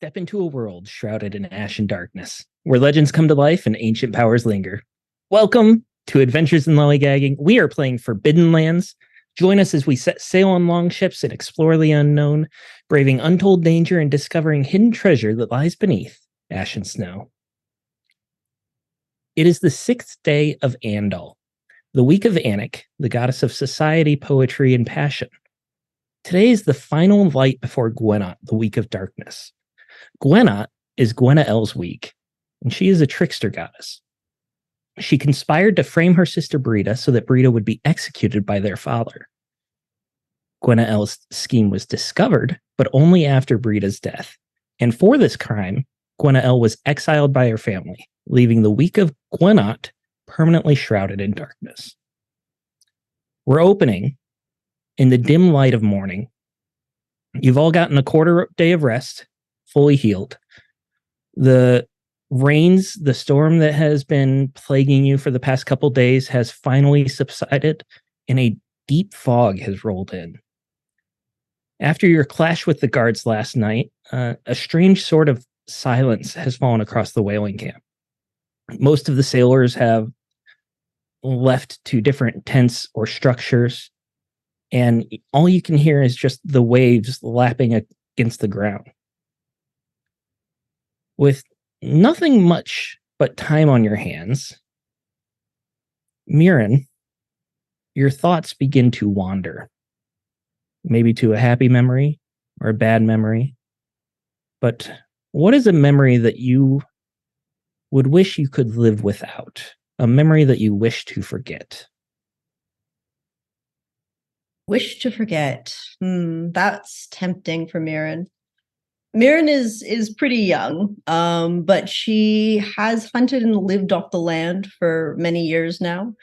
step into a world shrouded in ash and darkness, where legends come to life and ancient powers linger. Welcome to Adventures in Lollygagging. We are playing Forbidden Lands. Join us as we set sail on long ships and explore the unknown, braving untold danger and discovering hidden treasure that lies beneath ash and snow. It is the 6th day of Andal, the week of Anik, the goddess of society, poetry, and passion. Today is the final light before Gwenot, the week of darkness. Gwenot is Gwenael's week, and she is a trickster goddess. She conspired to frame her sister Brita so that Brita would be executed by their father. Gwenael's scheme was discovered, but only after Brita's death. And for this crime, Gwenael was exiled by her family, leaving the week of Gwenot permanently shrouded in darkness. We're opening in the dim light of morning. You've all gotten a quarter day of rest, fully healed. The rains, the storm that has been plaguing you for the past couple days has finally subsided, and a deep fog has rolled in. After your clash with the guards last night, a strange sort of silence has fallen across the whaling camp. Most of the sailors have left to different tents or structures, and all you can hear is just the waves lapping against the ground. With nothing much but time on your hands, Mirren, your thoughts begin to wander. Maybe to a happy memory or a bad memory. But what is a memory that you would wish you could live without? A memory that you wish to forget? Wish to forget. That's tempting for Mirren. Mirren is pretty young, but she has hunted and lived off the land for many years now.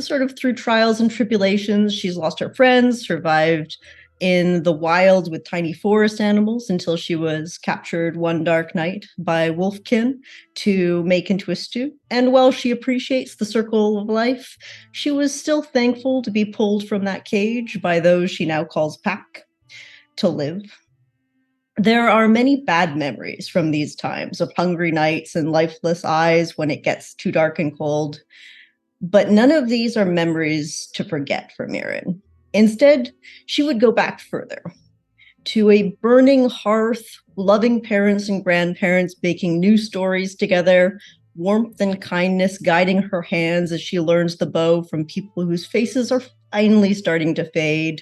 Sort of through trials and tribulations, she's lost her friends, survived in the wild with tiny forest animals until she was captured one dark night by Wolfkin to make into a stew. And while she appreciates the circle of life, she was still thankful to be pulled from that cage by those she now calls pack to live. There are many bad memories from these times of hungry nights and lifeless eyes when it gets too dark and cold. But none of these are memories to forget for Mirren. Instead, she would go back further to a burning hearth, loving parents and grandparents baking new stories together, warmth and kindness guiding her hands as she learns the bow from people whose faces are finally starting to fade.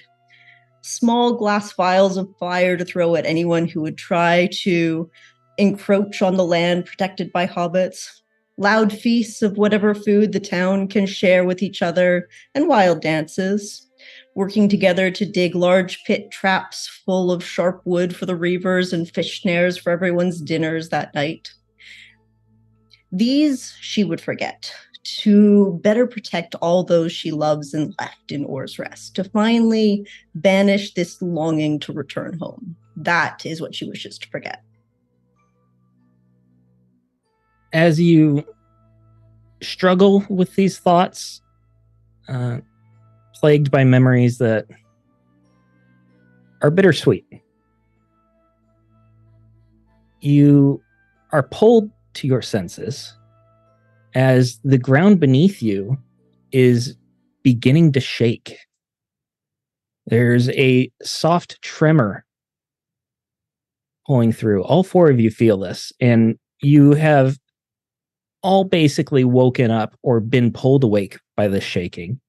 Small glass vials of fire to throw at anyone who would try to encroach on the land protected by hobbits. Loud feasts of whatever food the town can share with each other, and wild dances. Working together to dig large pit traps full of sharp wood for the reavers and fish snares for everyone's dinners that night. These she would forget, to better protect all those she loves and left in Or's Rest, to finally banish this longing to return home. That is what she wishes to forget. As you struggle with these thoughts, plagued by memories that are bittersweet, you are pulled to your senses as the ground beneath you is beginning to shake. There's a soft tremor pulling through. All four of you feel this, and you have all basically woken up or been pulled awake by this shaking.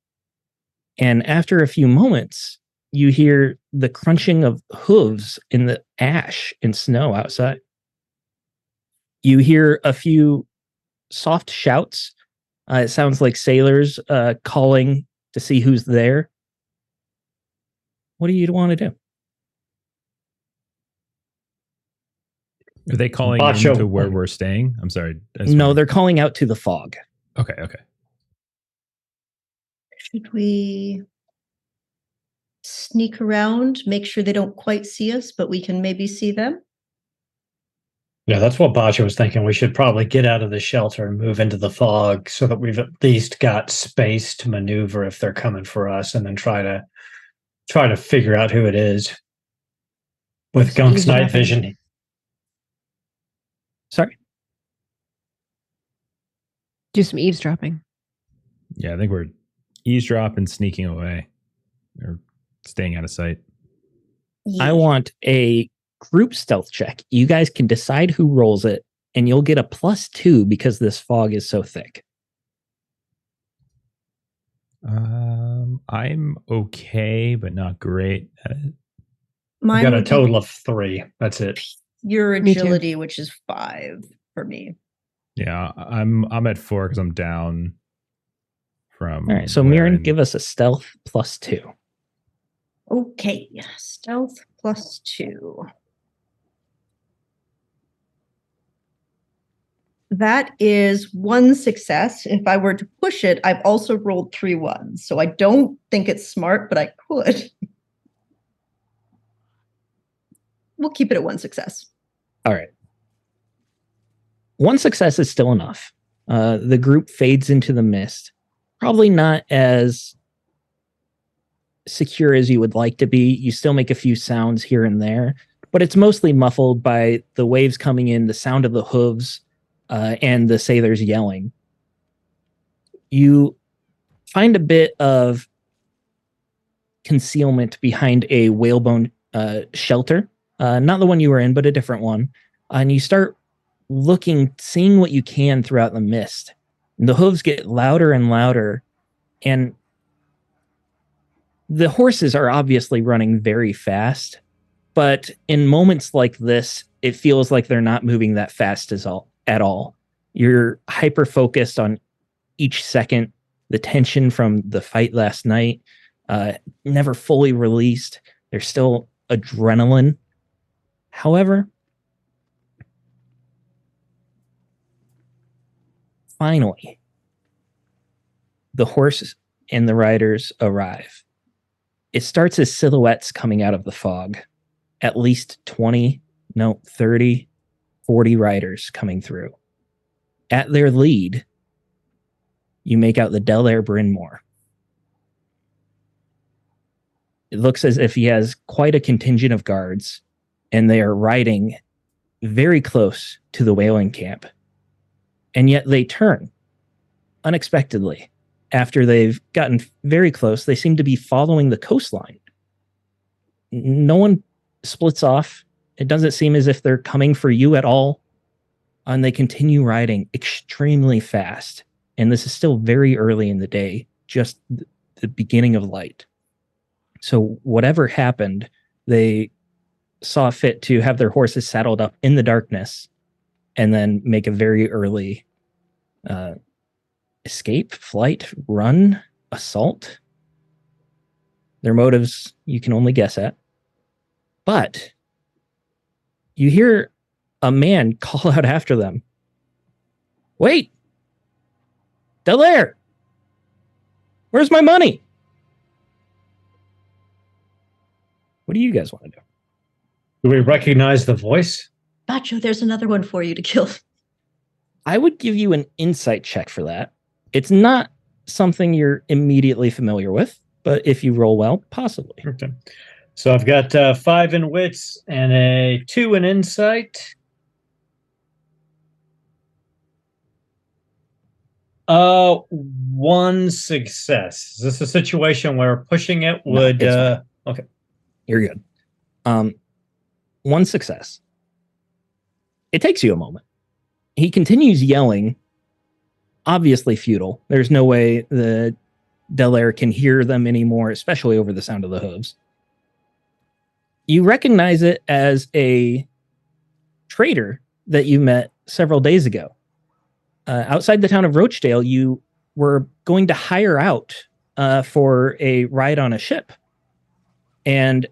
And after a few moments, you hear the crunching of hooves in the ash and snow outside. You hear a few soft shouts. It sounds like sailors calling to see who's there. What do you want to do? Are they calling into where we're staying? I'm sorry. No, they're calling out to the fog. Okay. Should we sneak around, make sure they don't quite see us, but we can maybe see them? Yeah, that's what Bacha was thinking. We should probably get out of the shelter and move into the fog so that we've at least got space to maneuver if they're coming for us, and then try to figure out who it is with Gunk's night vision. Sorry. Do some eavesdropping. Yeah, I think we're eavesdropping, sneaking away, or staying out of sight. I want a group stealth check. You guys can decide who rolls it, and you'll get a +2 because this fog is so thick. I'm okay, but not great. I got a total of 3. That's it. Your Me too. agility, which is 5 for me. Yeah, I'm at 4 because I'm down from. All right, so Mirren, give us a stealth +2. Okay, stealth +2. That is 1 success. If I were to push it, I've also rolled 3 ones. So I don't think it's smart, but I could. We'll keep it at 1 success. All right. 1 success is still enough. The group fades into the mist. Probably not as secure as you would like to be. You still make a few sounds here and there, but it's mostly muffled by the waves coming in, the sound of the hooves, and the sailors yelling. You find a bit of concealment behind a whalebone shelter, not the one you were in, but a different one. And you start looking, seeing what you can throughout the mist. And the hooves get louder and louder, and the horses are obviously running very fast, but in moments like this, it feels like they're not moving that fast at all. You're hyper focused on each second. The tension from the fight last night, never fully released. There's still adrenaline. However, finally, the horses and the riders arrive. It starts as silhouettes coming out of the fog. At least 30, 40 riders coming through. At their lead, you make out the Delaire Brynmore. It looks as if he has quite a contingent of guards, and they are riding very close to the whaling camp. And yet they turn unexpectedly. After they've gotten very close, they seem to be following the coastline. No one splits off. It doesn't seem as if they're coming for you at all. And they continue riding extremely fast. And this is still very early in the day, just the beginning of light. So whatever happened, they saw fit to have their horses saddled up in the darkness and then make a very early escape, flight, run, assault. Their motives you can only guess at. But you hear a man call out after them. Wait! Delaire! Where's my money? What do you guys want to do? Do we recognize the voice? Bacho, there's another one for you to kill. I would give you an insight check for that. It's not something you're immediately familiar with, but if you roll well, possibly. Okay. So I've got 5 in wits and a 2 in insight. 1 success. Is this a situation where pushing it would... No, okay. You're good. 1 success. It takes you a moment. He continues yelling, obviously futile. There's no way the Delaire can hear them anymore, especially over the sound of the hooves. You recognize it as a trader that you met several days ago. Outside the town of Rochdale, you were going to hire out for a ride on a ship. And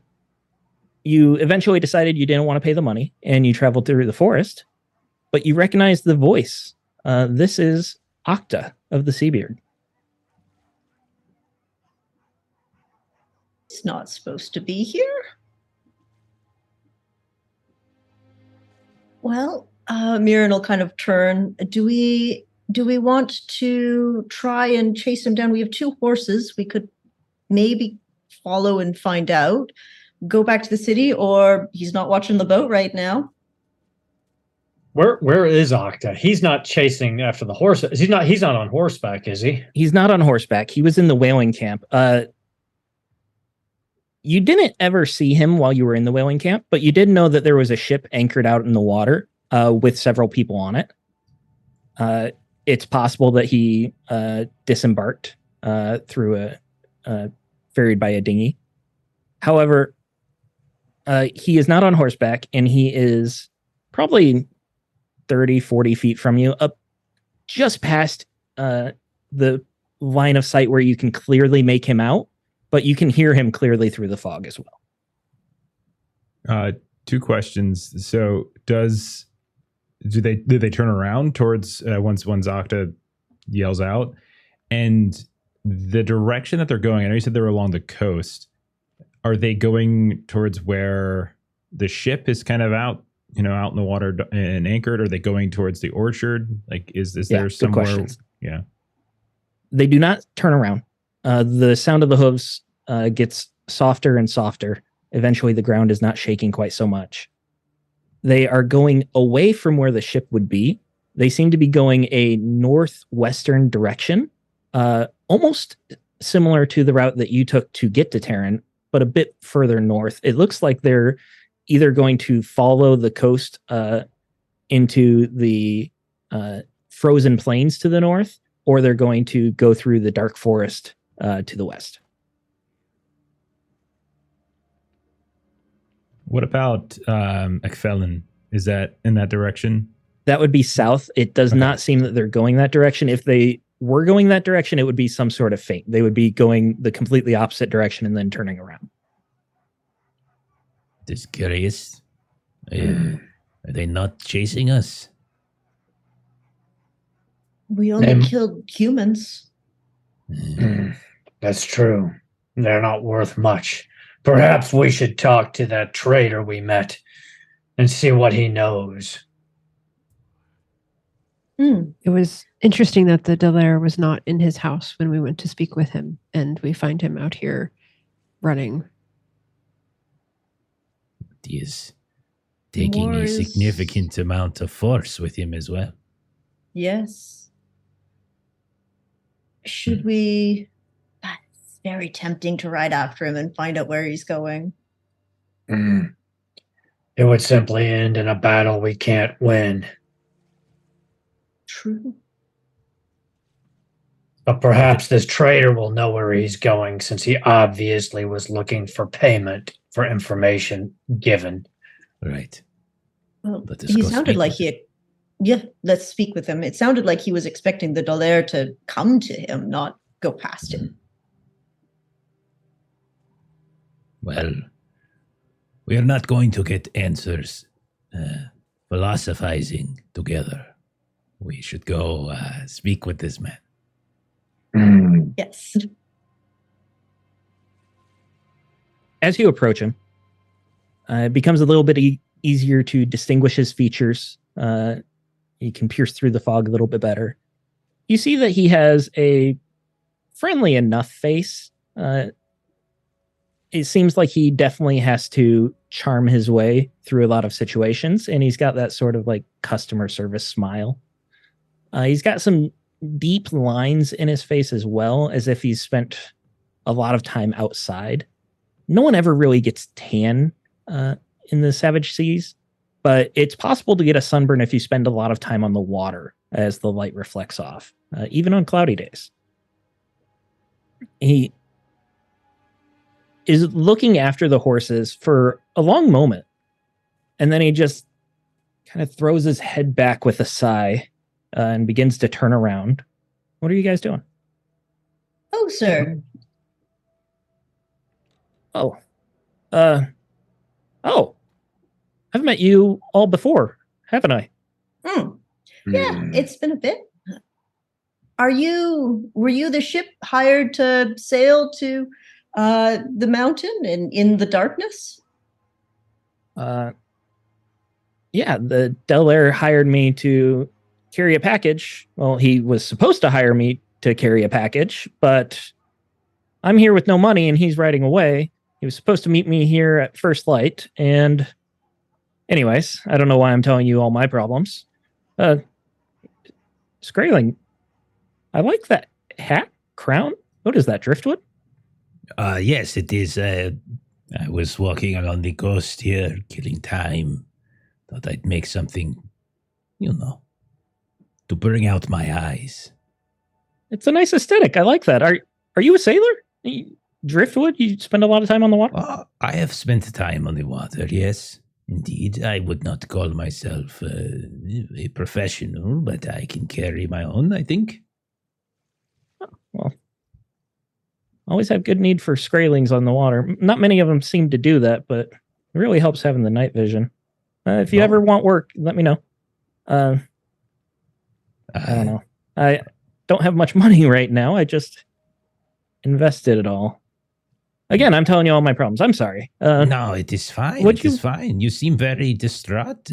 you eventually decided you didn't want to pay the money, and you traveled through the forest. But you recognize the voice. This is Octa of the Seabeard. It's not supposed to be here. Well, Mirren will kind of turn. Do we want to try and chase him down? We have 2 horses. We could maybe follow and find out. Go back to the city, or he's not watching the boat right now. Where is Octa? He's not chasing after the horse. He's not on horseback, is he? He's not on horseback. He was in the whaling camp. You didn't ever see him while you were in the whaling camp, but you did know that there was a ship anchored out in the water with several people on it. It's possible that he disembarked through ferried by a dinghy. However, he is not on horseback, and he is probably 30, 40 feet from you, up just past the line of sight where you can clearly make him out, but you can hear him clearly through the fog as well. 2 questions. So do they turn around towards once Octa yells out? And the direction that they're going, I know you said they were along the coast. Are they going towards where the ship is kind of out in the water and anchored? Are they going towards the orchard? Like, is there somewhere? Questions. Yeah. They do not turn around. The sound of the hooves gets softer and softer. Eventually, the ground is not shaking quite so much. They are going away from where the ship would be. They seem to be going a northwestern direction, almost similar to the route that you took to get to Terran, but a bit further north. It looks like they're either going to follow the coast into the frozen plains to the north, or they're going to go through the dark forest to the west. What about Ekfelin? Is that in that direction? That would be south. It does not seem that they're going that direction. If they were going that direction, it would be some sort of feint. They would be going the completely opposite direction and then turning around. Just curious. Are they not chasing us? We only killed humans. That's true. They're not worth much. Perhaps we should talk to that trader we met and see what he knows. It was interesting that the Delaire was not in his house when we went to speak with him, and we find him out here running. He is taking a significant amount of force with him as well. Yes. Should we? That's very tempting to ride after him and find out where he's going. It would simply end in a battle we can't win. True. But perhaps this trader will know where he's going, since he obviously was looking for payment for information given. Right. Well, he sounded like he had... Yeah, let's speak with him. It sounded like he was expecting the Dolaire to come to him, not go past him. Well, we are not going to get answers philosophizing together. We should go speak with this man. Yes. As you approach him, it becomes a little bit easier to distinguish his features. You can pierce through the fog a little bit better. You see that he has a friendly enough face. It seems like he definitely has to charm his way through a lot of situations, and he's got that sort of like customer service smile. He's got some deep lines in his face as well, as if he's spent a lot of time outside. No one ever really gets tan in the Savage Seas, but it's possible to get a sunburn if you spend a lot of time on the water as the light reflects off, even on cloudy days. He is looking after the horses for a long moment, and then he just kind of throws his head back with a sigh and begins to turn around. What are you guys doing? Oh, sir. Oh. I've met you all before, haven't I? Yeah, it's been a bit. Were you the ship hired to sail to the mountain and in the darkness? Yeah, the Delaire hired me to carry a package. Well, he was supposed to hire me to carry a package, but I'm here with no money and he's riding away. He was supposed to meet me here at first light, and Anyways, I don't know why I'm telling you all my problems. Skraling, I like that hat, crown. What is that, driftwood? Yes, it is. I was walking along the coast here, killing time. Thought I'd make something, to bring out my eyes. It's a nice aesthetic. I like that. Are you a sailor? Driftwood? You spend a lot of time on the water? I have spent time on the water, yes. Indeed, I would not call myself a professional, but I can carry my own, I think. Well, always have good need for Skralings on the water. Not many of them seem to do that, but it really helps having the night vision. If you ever want work, let me know. I don't know. I don't have much money right now. I just invested it all. Again, I'm telling you all my problems. I'm sorry. No, it is fine. It is fine. You seem very distraught.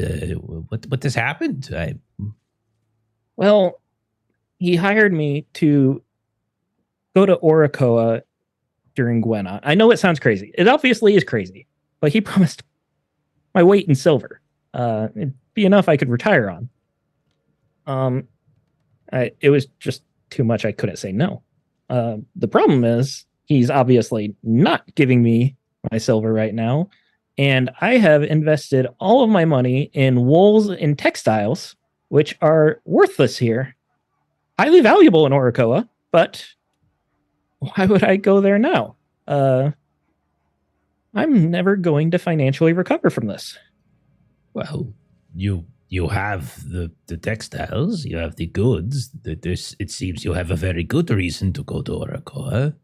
What has happened? Well, he hired me to go to Oracoa during Gwena. I know it sounds crazy. It obviously is crazy, but he promised my weight in silver. It'd be enough I could retire on. It was just too much. I couldn't say no. The problem is he's obviously not giving me my silver right now, and I have invested all of my money in wools and textiles, which are worthless here. Highly valuable in Oracoa, but why would I go there now? I'm never going to financially recover from this. Well, you have the textiles, you have the goods. It seems you have a very good reason to go to Oracoa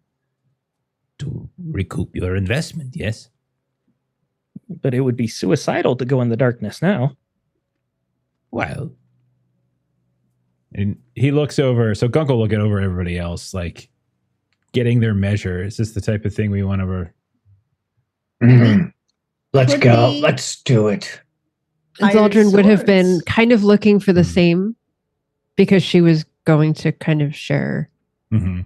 to recoup your investment, yes? But it would be suicidal to go in the darkness now. Well. And he looks over, so Gunk will look over everybody else, like getting their measure. Is this the type of thing we want over? Let's Could go. we- Let's do it. And Iron Zaldrin would have been swords. kind of looking for the same because she was going to kind of share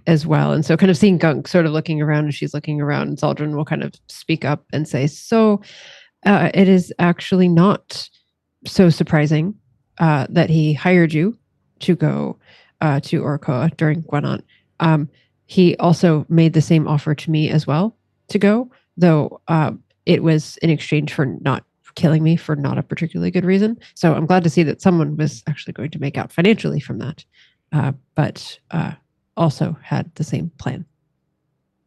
as well. And so kind of seeing Gunk sort of looking around and she's looking around, Zaldrin will kind of speak up and say, so it is actually not so surprising that he hired you to go to Oracoa during Gwenant. He also made the same offer to me as well to go, though it was in exchange for not killing me for not a particularly good reason. So I'm glad to see that someone was actually going to make out financially from that, but also had the same plan.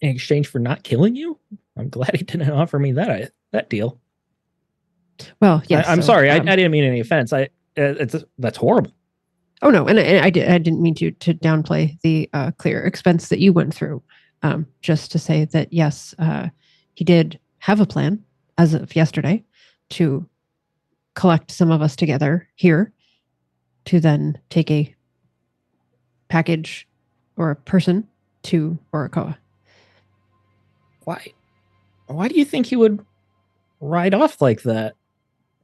In exchange for not killing you? I'm glad he didn't offer me that deal. Well, yes. I'm sorry. I didn't mean any offense. That's horrible. Oh no, and I didn't mean to downplay the clear expense that you went through. Just to say that yes, he did have a plan as of yesterday to collect some of us together here to then take a package or a person to Oracoa. Why do you think he would ride off like that?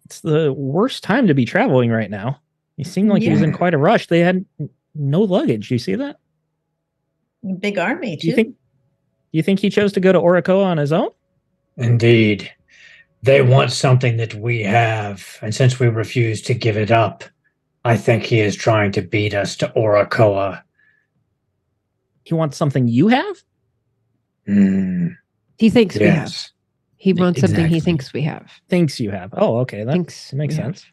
It's the worst time to be traveling right now. He seemed like he was in quite a rush. They had no luggage. You see that? Big army, too. Do you think he chose to go to Oracoa on his own? Indeed. They want something that we have, and since we refuse to give it up, I think he is trying to beat us to Oracoa. He wants something you have? He thinks we have. He wants something he Exactly. thinks we have. Thinks you have. Oh, okay. That Thinks makes we have. sense.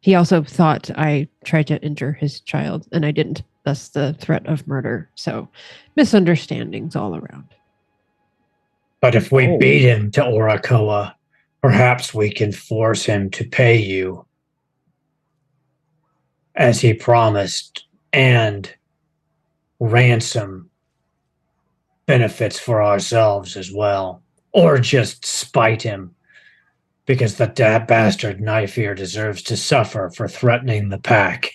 He also thought I tried to injure his child, and I didn't. Thus the threat of murder. So misunderstandings all around. But if we Oh. beat him to Oracoa, perhaps we can force him to pay you as he promised, and ransom benefits for ourselves as well. Or just spite him, because that bastard knife ear deserves to suffer for threatening the pack.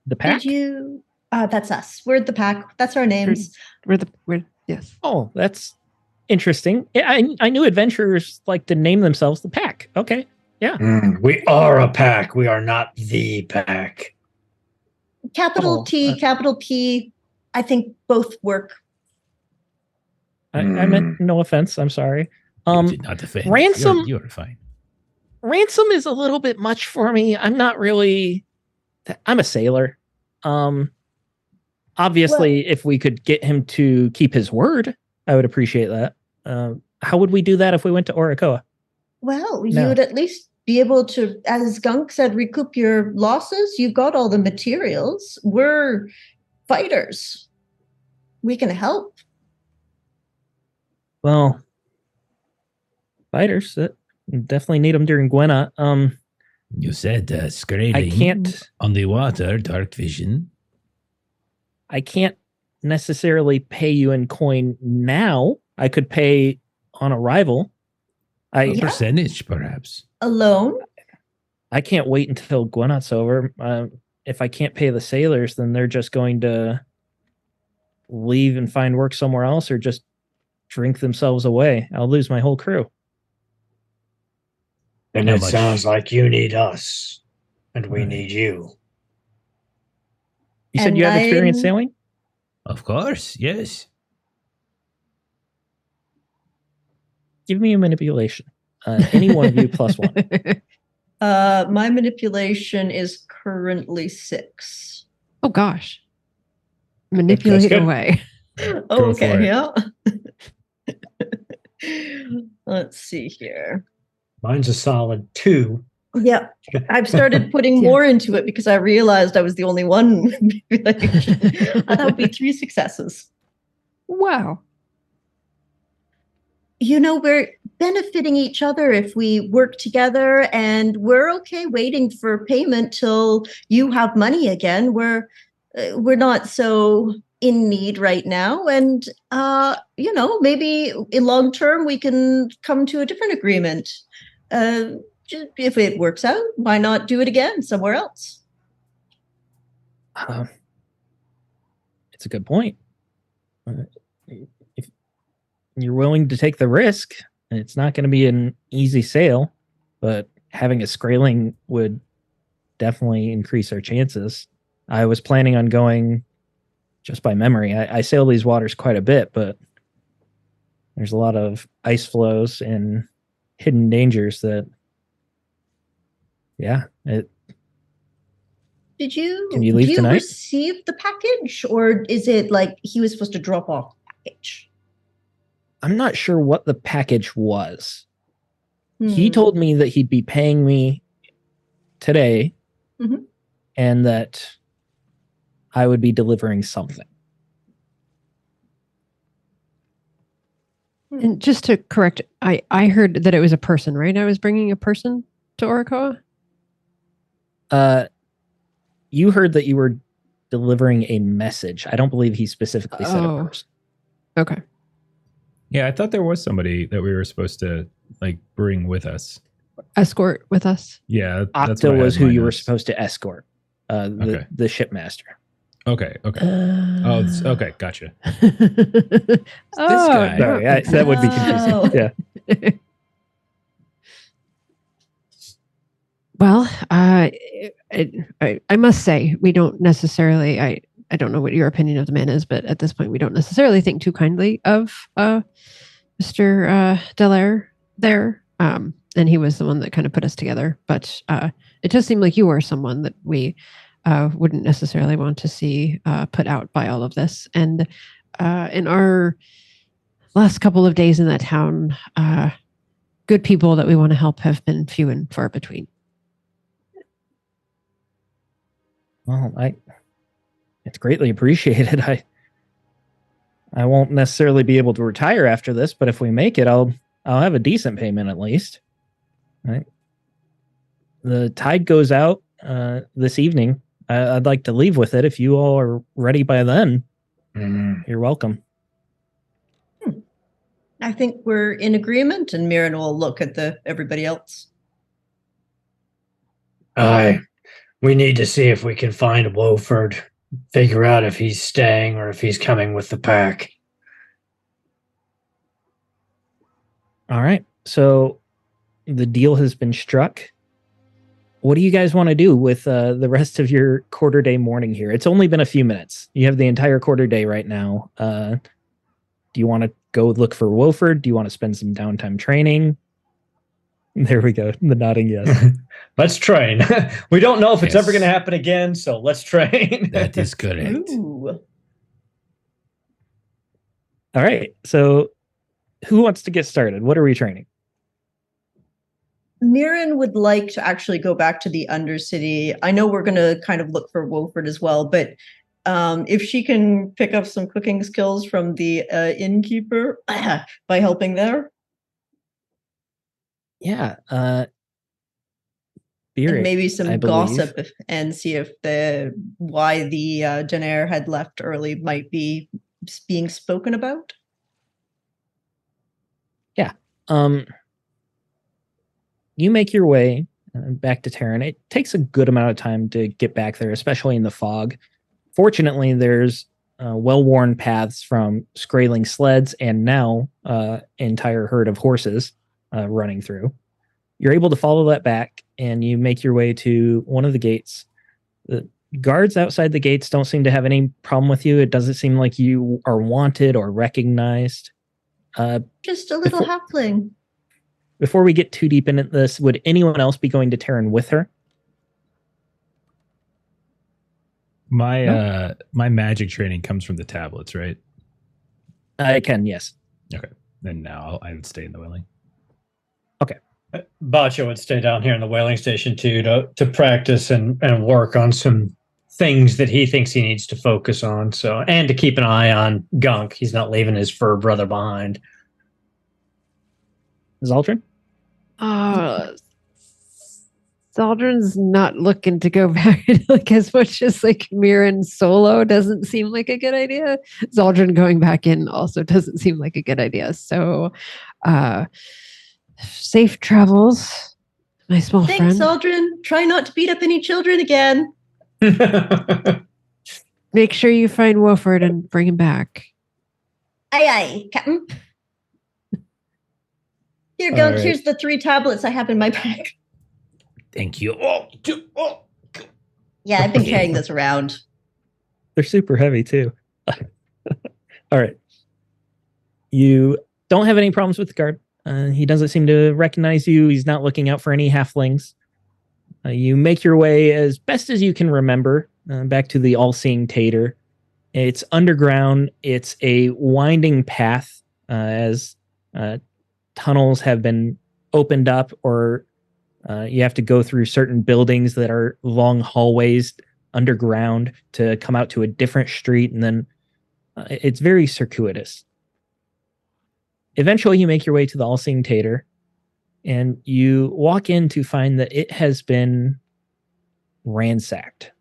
The pack? Did you? That's us. We're the pack. That's our names. We're yes. Oh, that's interesting. I knew adventurers like to name themselves the pack. Okay. Yeah. We are a pack. We are not the pack. Capital Oh, T, capital P. I think both work. I meant no offense. I'm sorry. Do not offend. Ransom- You're fine. Ransom is a little bit much for me. I'm not really. I'm a sailor. Obviously, if we could get him to keep his word, I would appreciate that. How would we do that if we went to Oracoa? Well, No. you would at least be able to, as Gunk said, recoup your losses. You've got all the materials. We're fighters. We can help. Well, fighters definitely need them during Gwenna. You said scraping I can't. on the water, dark vision. I can't necessarily pay you in coin now. I could pay on arrival. A Yeah. percentage, perhaps. Alone? I can't wait until Gwenot's over. If I can't pay the sailors, then they're just going to leave and find work somewhere else or just drink themselves away. I'll lose my whole crew. And How it much? sounds like you need us, and we Right. need you. You said And you have experience I'm- sailing? Of course, yes. Give me a manipulation. Any one of you plus one. My manipulation is currently 6. Oh gosh. Manipulate good. away. Go for Okay, it. yeah. Let's see here. Mine's a solid 2. Yeah, I've started putting Yeah. more into it because I realized I was the only one. That would be 3 successes. Wow. You know, we're benefiting each other if we work together, and we're okay waiting for payment till you have money again. We're not so in need right now, and you know, maybe in long term we can come to a different agreement. If it works out, why not do it again somewhere else? It's a good point. If you're willing to take the risk, it's not going to be an easy sail, but having a Skraeling would definitely increase our chances. I was planning on going just by memory. I sail these waters quite a bit, but there's a lot of ice flows and hidden dangers that, Did you, Can you leave do you tonight? receive the package, or is it like he was supposed to drop off the package? I'm not sure what the package was. He Hmm. told me that he'd be paying me today Mhm. and that I would be delivering something. And just to correct, I heard that it was a person, right? I was bringing a person to Oracoa. You heard that you were delivering a message. I don't believe he specifically said a Oh. person. Okay. Yeah, I thought there was somebody that we were supposed to like bring with us. Escort with us. Yeah, that's what Octa I had was in who my you were notes. supposed to escort. Okay. The shipmaster. Okay. Okay, gotcha. This guy. Sorry, that would be confusing. Oh. Yeah. Well, I must say we don't necessarily. I don't know what your opinion of the man is, but at this point, we don't necessarily think too kindly of Mr. Delaire there. And he was the one that kind of put us together. But it does seem like you are someone that we wouldn't necessarily want to see put out by all of this. And in our last couple of days in that town, good people that we want to help have been few and far between. Well, it's greatly appreciated. I won't necessarily be able to retire after this, but if we make it, I'll have a decent payment at least. Right. The tide goes out this evening. I'd like to leave with it. If you all are ready by then, you're welcome. I think we're in agreement, and Mirren will look at everybody else. We need to see if we can find Wofford, figure out if he's staying or if he's coming with the pack. All right. So the deal has been struck. What do you guys want to do with the rest of your quarter day morning here? It's only been a few minutes. You have the entire quarter day right now. Do Do you want to go look for Wolford? Do you want to spend some downtime training? There we go. The nodding yes. Let's train. We don't know if it's ever Yes. going to happen again, so let's train. That is correct. Ooh. All right. So who wants to get started? What are we training? Mirren would like to actually go back to the Undercity. I know we're going to kind of look for Wolford as well, but if she can pick up some cooking skills from the innkeeper by helping there. Yeah. And Beer, maybe I some believe. gossip and see if why the Denair had left early might be being spoken about. Yeah. You make your way back to Terran. It takes a good amount of time to get back there, especially in the fog. Fortunately, there's well-worn paths from Skraeling sleds and now entire herd of horses running through. You're able to follow that back, and you make your way to one of the gates. The guards outside the gates don't seem to have any problem with you. It doesn't seem like you are wanted or recognized. Just a little halfling. Before we get too deep into this, would anyone else be going to Terran with her? My my magic training comes from the tablets, right? I can, yes. Okay. Then now I would stay in the whaling. Bacha would stay down here in the whaling station too to practice and work on some things that he thinks he needs to focus on. So, and to keep an eye on Gunk. He's not leaving his fur brother behind. Zaldrin? Zaldrin's not looking to go back. Like, as much as like Mirren solo doesn't seem like a good idea, Zaldrin going back in also doesn't seem like a good idea. So safe travels, my small Thanks, friend. Aldrin. Try not to beat up any children again. Make sure you find Wolford and bring him back. Aye, aye, Captain. Here, All Gunk, right. here's the 3 tablets I have in my bag. Thank you. Yeah, I've been Okay. carrying this around. They're super heavy too. All right. You don't have any problems with the guard. He doesn't seem to recognize you. He's not looking out for any halflings. You make your way as best as you can remember back to the all-seeing Tater. It's underground. It's a winding path as tunnels have been opened up, or you have to go through certain buildings that are long hallways underground to come out to a different street, and then it's very circuitous. Eventually, you make your way to the all-seeing Tater, and you walk in to find that it has been ransacked.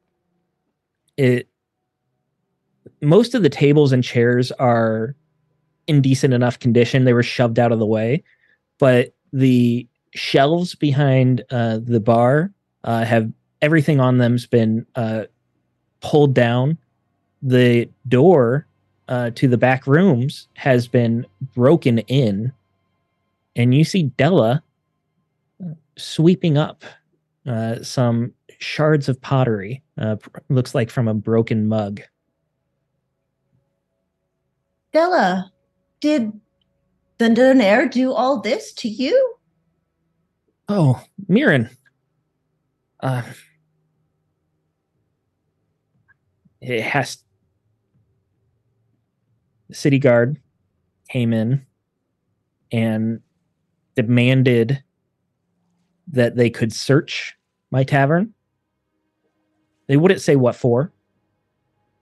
Most of the tables and chairs are in decent enough condition. They were shoved out of the way, but the shelves behind the bar have everything on them's been pulled down. The door to the back rooms has been broken in, and you see Della sweeping up some shards of pottery. Looks like from a broken mug. Della, did the Denair do all this to you? Oh, Mirren. It has. The city guard came in and demanded that they could search my tavern. They wouldn't say what for.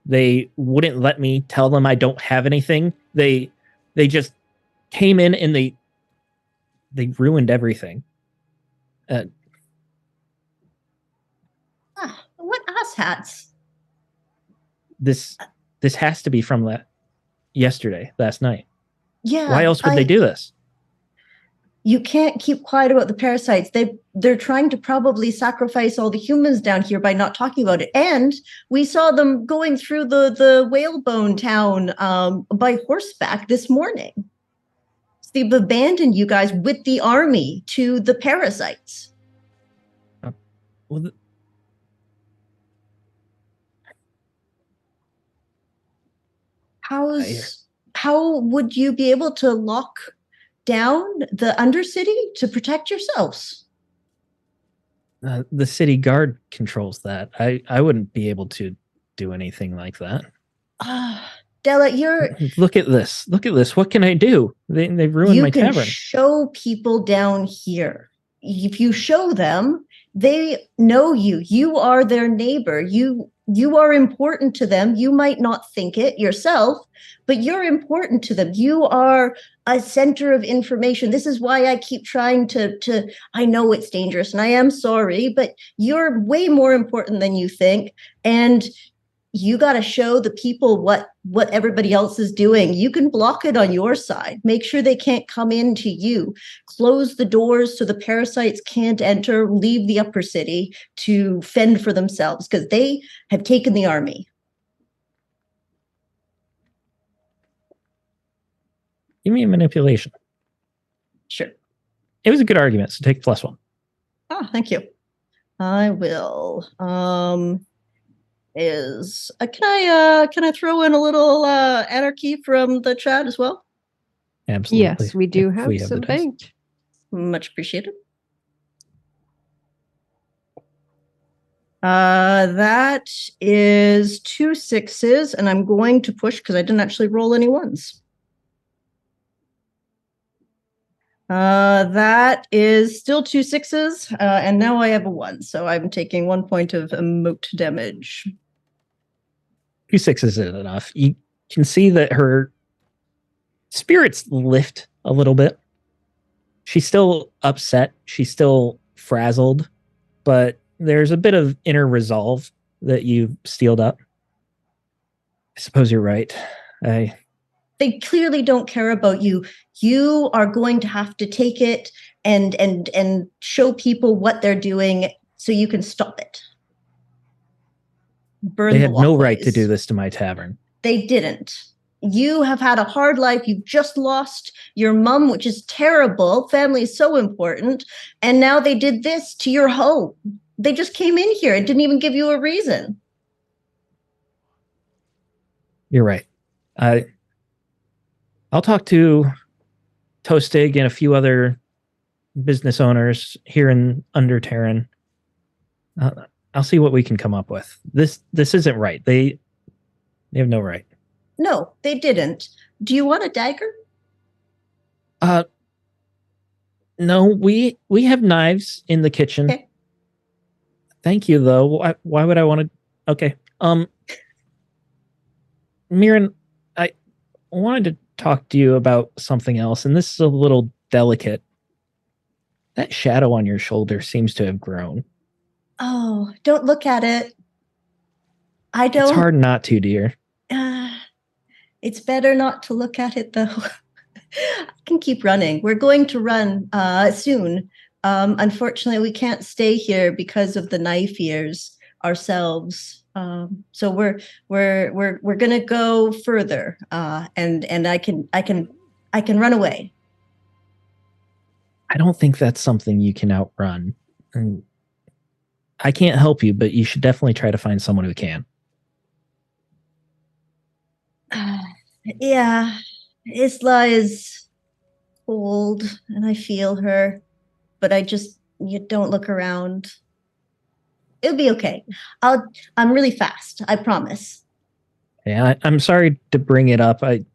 They wouldn't let me tell them I don't have anything. They just came in and they ruined everything. What asshats? This has to be from last night. Yeah. Why else would they do this? You can't keep quiet about the parasites. They're trying to probably sacrifice all the humans down here by not talking about it. And we saw them going through the whalebone town by horseback this morning. So they've abandoned you guys with the army to the parasites. Well, How's how would you be able to lock down the Undercity to protect yourselves? The city guard controls that. I wouldn't be able to do anything like that. Della, you're Look at this. Look at this. What can I do? They've ruined you my can tavern. show people down here. If you show them, they know you. You are their neighbor. You are important to them. You might not think it yourself, but you're important to them. You are a center of information. This is why I keep trying to I know it's dangerous and I am sorry, but you're way more important than you think. And you got to show the people what everybody else is doing. You can block it on your side. Make sure they can't come into you. Close the doors so the parasites can't enter. Leave the upper city to fend for themselves because they have taken the army. Give me a manipulation. Sure. It was a good argument, so take +1. Oh, thank you. I will. Can I throw in a little anarchy from the chat as well? Absolutely. Yes, we do If have we some the dice. banked. Much appreciated. That is 2 6s, and I'm going to push because I didn't actually roll any 1s. That is still 2 6s, and now I have a 1, so I'm taking 1 point of emote damage. 2 6s isn't enough. You can see that her spirits lift a little bit. She's still upset. She's still frazzled, but there's a bit of inner resolve that you've steeled up. I suppose you're right. They clearly don't care about you. You are going to have to take it and show people what they're doing so you can stop it. Burn They the had no right to walkways. do this to my tavern. They didn't. You have had a hard life. You've just lost your mom, which is terrible. Family is so important. And now they did this to your home. They just came in here and didn't even give you a reason. You're right. I'll talk to Toastig and a few other business owners here in Underterran. I'll see what we can come up with. This isn't right. They have no right. No, they didn't. Do you want a dagger? No, we have knives in the kitchen. Okay. Thank you, though. Why would I want to? Okay. Mirren, I wanted to talk to you about something else, and this is a little delicate. That shadow on your shoulder seems to have grown. Oh, don't look at it. I don't. It's hard not to, dear. It's better not to look at it, though. I can keep running. We're going to run soon. Unfortunately, we can't stay here because of the knife ears ourselves. So we're gonna go further, and I can run away. I don't think that's something you can outrun. I can't help you, but you should definitely try to find someone who can. Yeah, Isla is old, and I feel her, but you don't look around. It'll be okay. I'm really fast. I promise. Yeah, I'm sorry to bring it up. I'm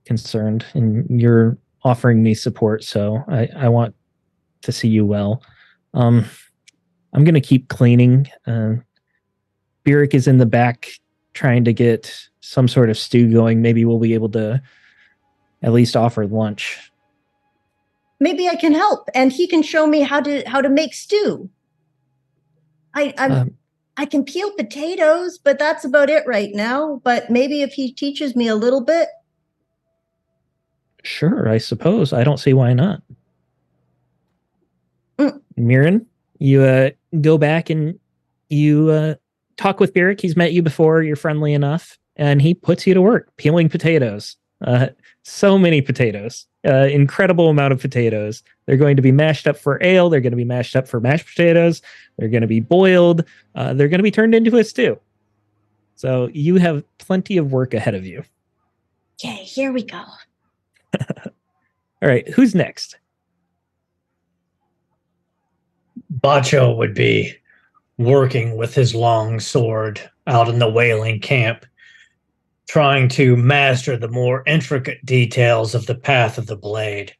concerned, and you're offering me support, so I want to see you well. I'm going to keep cleaning. Beric is in the back trying to get some sort of stew going. Maybe we'll be able to at least offer lunch. Maybe I can help, and he can show me how to make stew. I can peel potatoes, but that's about it right now. But maybe if he teaches me a little bit. Sure, I suppose. I don't see why not. Mirren, you go back and you talk with Beric. He's met you before. You're friendly enough. And he puts you to work peeling potatoes. So many potatoes. Incredible amount of potatoes. They're going to be mashed up for ale. They're going to be mashed up for mashed potatoes. They're going to be boiled. They're going to be turned into a stew. So you have plenty of work ahead of you. Okay, here we go. All right, who's next? Bacho would be working with his long sword out in the whaling camp, trying to master the more intricate details of the Path of the Blade.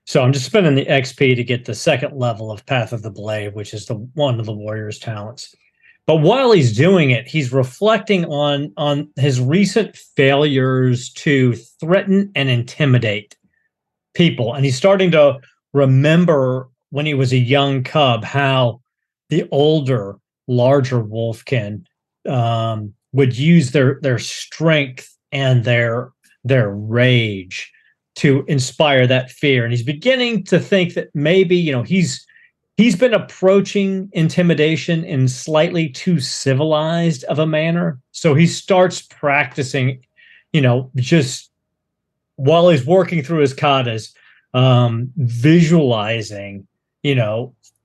So I'm just spending the XP to get the second level of Path of the Blade, which is the one of the warrior's talents. But while he's doing it, he's reflecting on his recent failures to threaten and intimidate people. And he's starting to remember when he was a young cub how the older, larger Wolfkin would use their strength and their rage to inspire that fear. And he's beginning to think that maybe, he's been approaching intimidation in slightly too civilized of a manner. So he starts practicing, just while he's working through his katas, visualizing,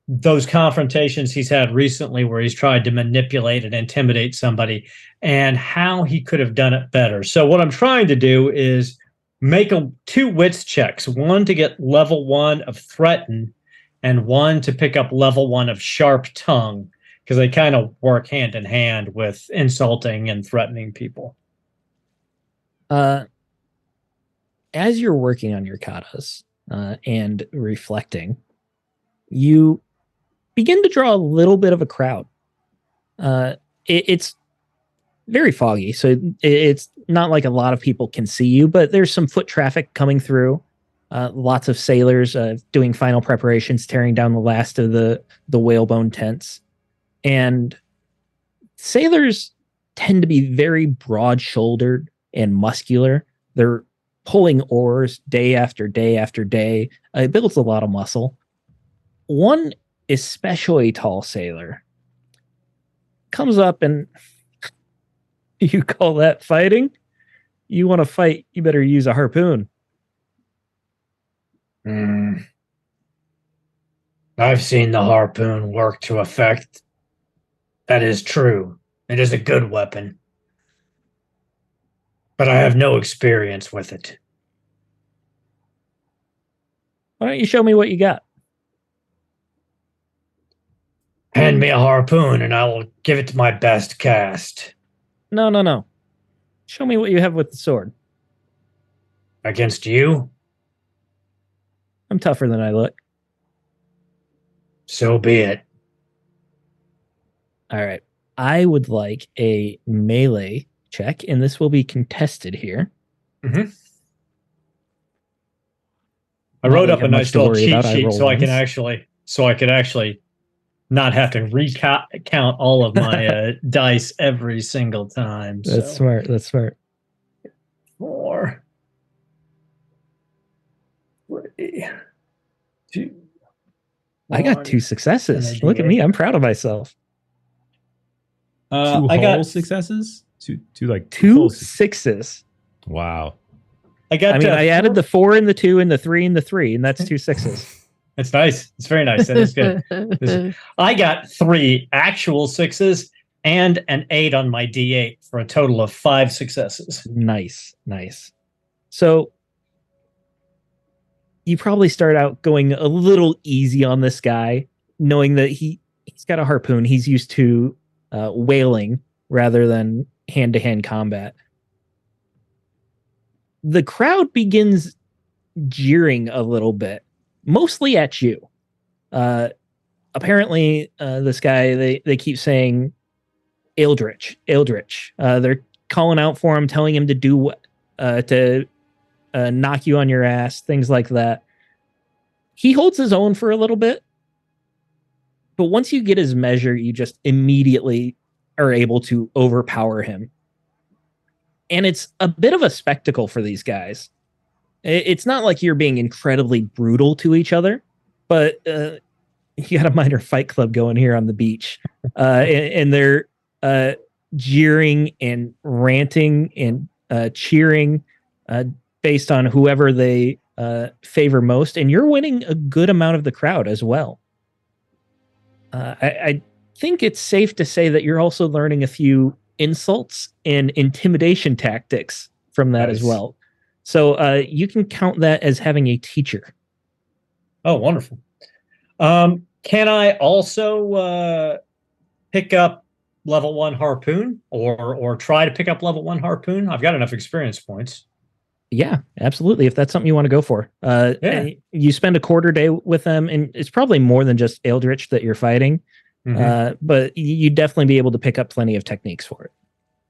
those confrontations he's had recently where he's tried to manipulate and intimidate somebody and how he could have done it better. So what I'm trying to do is make two wits checks, one to get level 1 of threaten and one to pick up level 1 of sharp tongue, because they kind of work hand in hand with insulting and threatening people. As you're working on your katas and reflecting, you begin to draw a little bit of a crowd. It's very foggy, so it's not like a lot of people can see you, but there's some foot traffic coming through. Lots of sailors doing final preparations, tearing down the last of the whalebone tents. And sailors tend to be very broad-shouldered and muscular. They're pulling oars day after day after day. It builds a lot of muscle. One especially tall sailor comes up and you call that fighting? You want to fight, you better use a harpoon. I've seen the harpoon work to effect. That is true. It is a good weapon. But I have no experience with it. Why don't you show me what you got? Hand me a harpoon and I will give it to my best cast. No. Show me what you have with the sword. Against you? I'm tougher than I look. So be it. All right. I would like a melee check, and this will be contested here. Mm-hmm. I wrote up a nice little cheat sheet so I could actually not have to recount all of my dice every single time. That's smart. 4, 3, 2. I got 2 successes. Look at me. I'm proud of myself. I got successes. Two like 2 6s. Wow. I added the 4 and the 2 and the 3 and the 3, and that's 2 6s. That's nice. It's very nice. That is good. I got 3 actual 6s and an 8 on my D8 for a total of 5 successes. Nice. So you probably start out going a little easy on this guy, knowing that he's got a harpoon. He's used to whaling rather than hand-to-hand combat. The crowd begins jeering a little bit, mostly at you. Apparently, this guy, they keep saying Eldritch. They're calling out for him, telling him to do what, to knock you on your ass, things like that. He holds his own for a little bit, but once you get his measure, you just immediately are able to overpower him. And it's a bit of a spectacle for these guys. It's not like you're being incredibly brutal to each other, but you got a minor fight club going here on the beach. And they're jeering and ranting and cheering based on whoever they favor most. And you're winning a good amount of the crowd as well. I think it's safe to say that you're also learning a few insults and intimidation tactics from that as well. So you can count that as having a teacher. Oh, wonderful. Can I also pick up level 1 harpoon or try to pick up level 1 harpoon? I've got enough experience points. Yeah, absolutely. If that's something you want to go for. And you spend a quarter day with them, and it's probably more than just Eldritch that you're fighting. But you'd definitely be able to pick up plenty of techniques for it.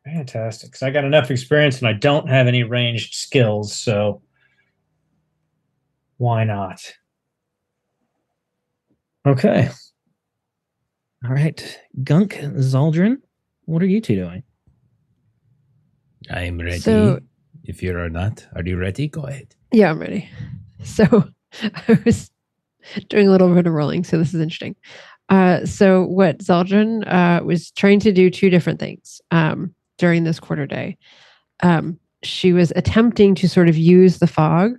Fantastic. Because I got enough experience and I don't have any ranged skills, so why not? Okay. All right. Gunk, Zaldrin, what are you two doing? I'm ready. So- If you're not, are you ready? Go ahead. Yeah, I'm ready. So I was doing a little bit of rolling, so this is interesting. So what Zaldrin was trying to do two different things during this quarter day. She was attempting to sort of use the fog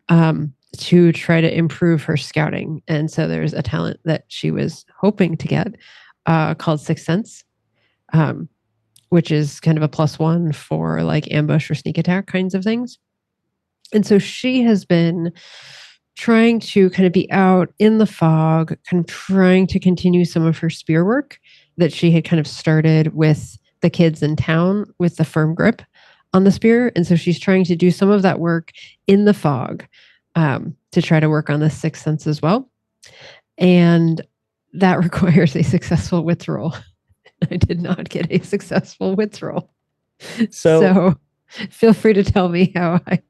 to try to improve her scouting. And so there's a talent that she was hoping to get called Sixth Sense, which is kind of a +1 for like ambush or sneak attack kinds of things. And so she has been trying to kind of be out in the fog, kind of trying to continue some of her spear work that she had kind of started with the kids in town with the firm grip on the spear. And so she's trying to do some of that work in the fog to try to work on the Sixth Sense as well. And that requires a successful wits roll. I did not get a successful wits roll. So feel free to tell me how I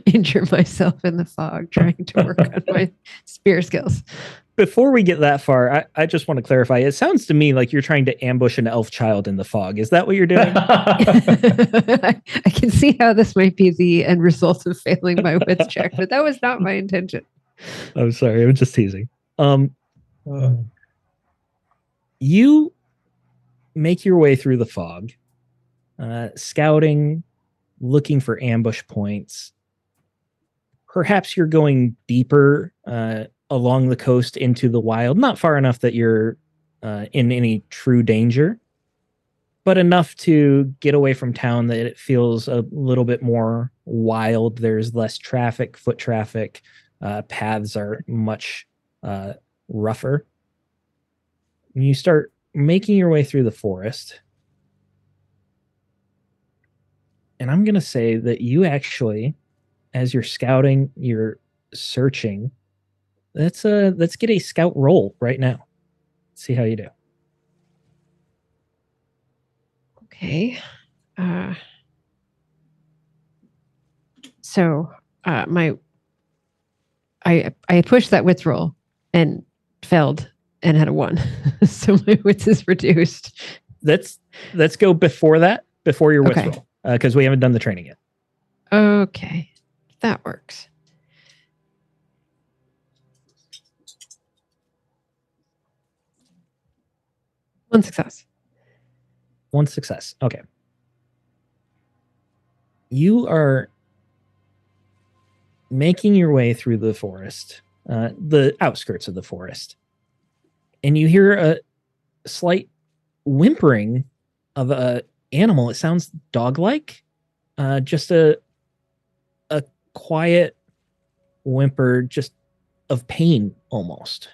injure myself in the fog trying to work on my spear skills. Before we get that far, I just want to clarify. It sounds to me like you're trying to ambush an elf child in the fog. Is that what you're doing? I can see how this might be the end result of failing my wits check, but that was not my intention. I'm sorry. I'm just teasing. You make your way through the fog, scouting, looking for ambush points. Perhaps you're going deeper along the coast into the wild, not far enough that you're in any true danger, but enough to get away from town that it feels a little bit more wild. There's less traffic, foot traffic. Paths are much rougher. You start making your way through the forest. And I'm going to say that you actually, as you're scouting, you're searching. Let's get a scout roll right now. See how you do. Okay. So I pushed that wits roll and failed and had a 1. So my wits is reduced. Let's go before that, before your wits Okay. roll, because we haven't done the training yet. Okay. That works. One success. One success. Okay. You are making your way through the forest, the outskirts of the forest, and you hear a slight whimpering of a animal. It sounds dog-like, just a quiet whimper, just of pain almost.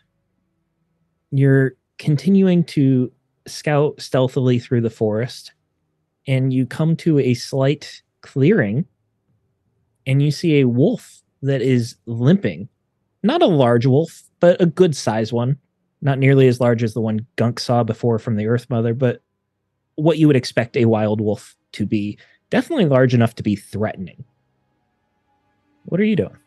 You're continuing to scout stealthily through the forest, and you come to a slight clearing, and you see a wolf that is limping. Not a large wolf, but a good size one. Not nearly as large as the one Gunk saw before from the Earth Mother, but what you would expect a wild wolf to be. Definitely large enough to be threatening. What are you doing?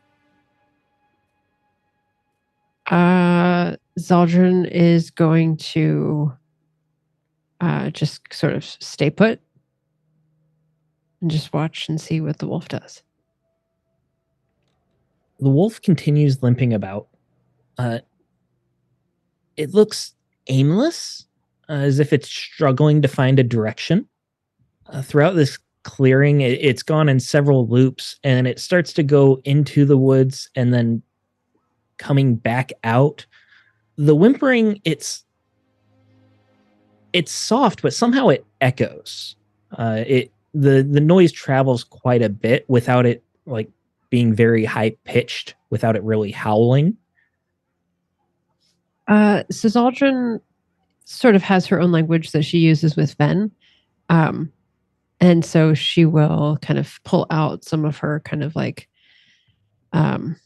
Zaldrin is going to just sort of stay put and just watch and see what the wolf does. The wolf continues limping about. It looks aimless, as if it's struggling to find a direction. Throughout this clearing, it's gone in several loops, and it starts to go into the woods and then coming back out. The whimpering, it's soft, but somehow it echoes. It the noise travels quite a bit without it like being very high pitched, without it really howling. So Zaldrin sort of has her own language that she uses with Ven. And so she will kind of pull out some of her kind of like, and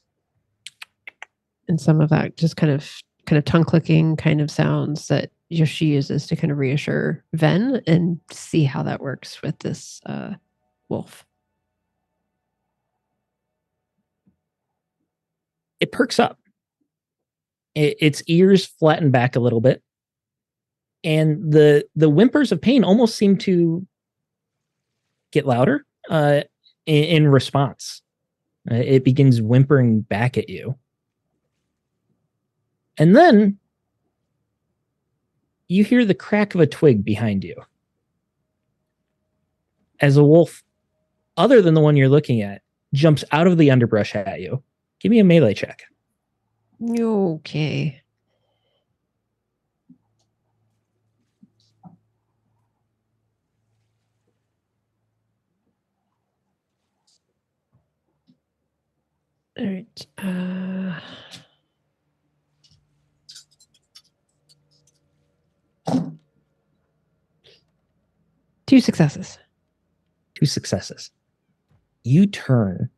some of that just kind of tongue clicking kind of sounds that she uses to kind of reassure Ven and see how that works with this wolf. It perks up. Its ears flatten back a little bit, and the whimpers of pain almost seem to get louder in response. It begins whimpering back at you. And then you hear the crack of a twig behind you. As a wolf, other than the one you're looking at, jumps out of the underbrush at you. Give me a melee check. Okay. All right. 2 successes. 2 successes. You turn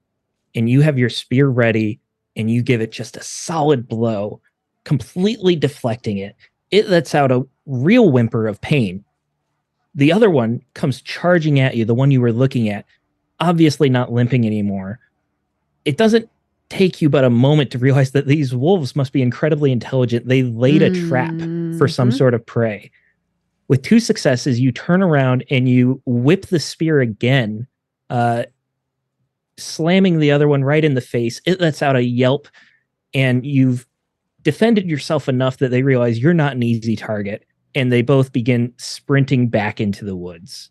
and you have your spear ready and you give it just a solid blow, completely deflecting it. It lets out a real whimper of pain. The other one comes charging at you, the one you were looking at, obviously not limping anymore. It doesn't take you but a moment to realize that these wolves must be incredibly intelligent. They laid a trap for some sort of prey. With 2 successes, you turn around and you whip the spear again, slamming the other one right in the face. It lets out a yelp, and you've defended yourself enough that they realize you're not an easy target, and they both begin sprinting back into the woods.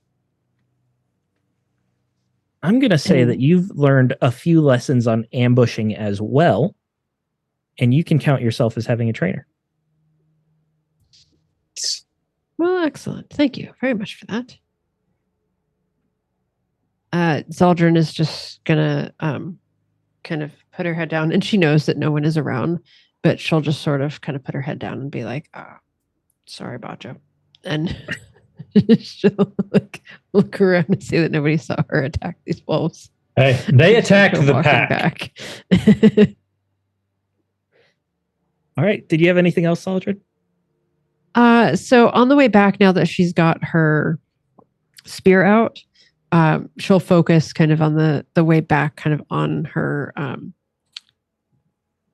I'm going to say that you've learned a few lessons on ambushing as well, and you can count yourself as having a trainer. Well, excellent. Thank you very much for that. Zaldrin is just gonna kind of put her head down, and she knows that no one is around, but she'll just sort of kind of put her head down and be like, sorry, Bajo. And she'll look around and see that nobody saw her attack these wolves. Hey, they attack the pack. Back. All right. Did you have anything else, Zaldrin? So on the way back, now that she's got her spear out, she'll focus kind of on the way back, kind of on her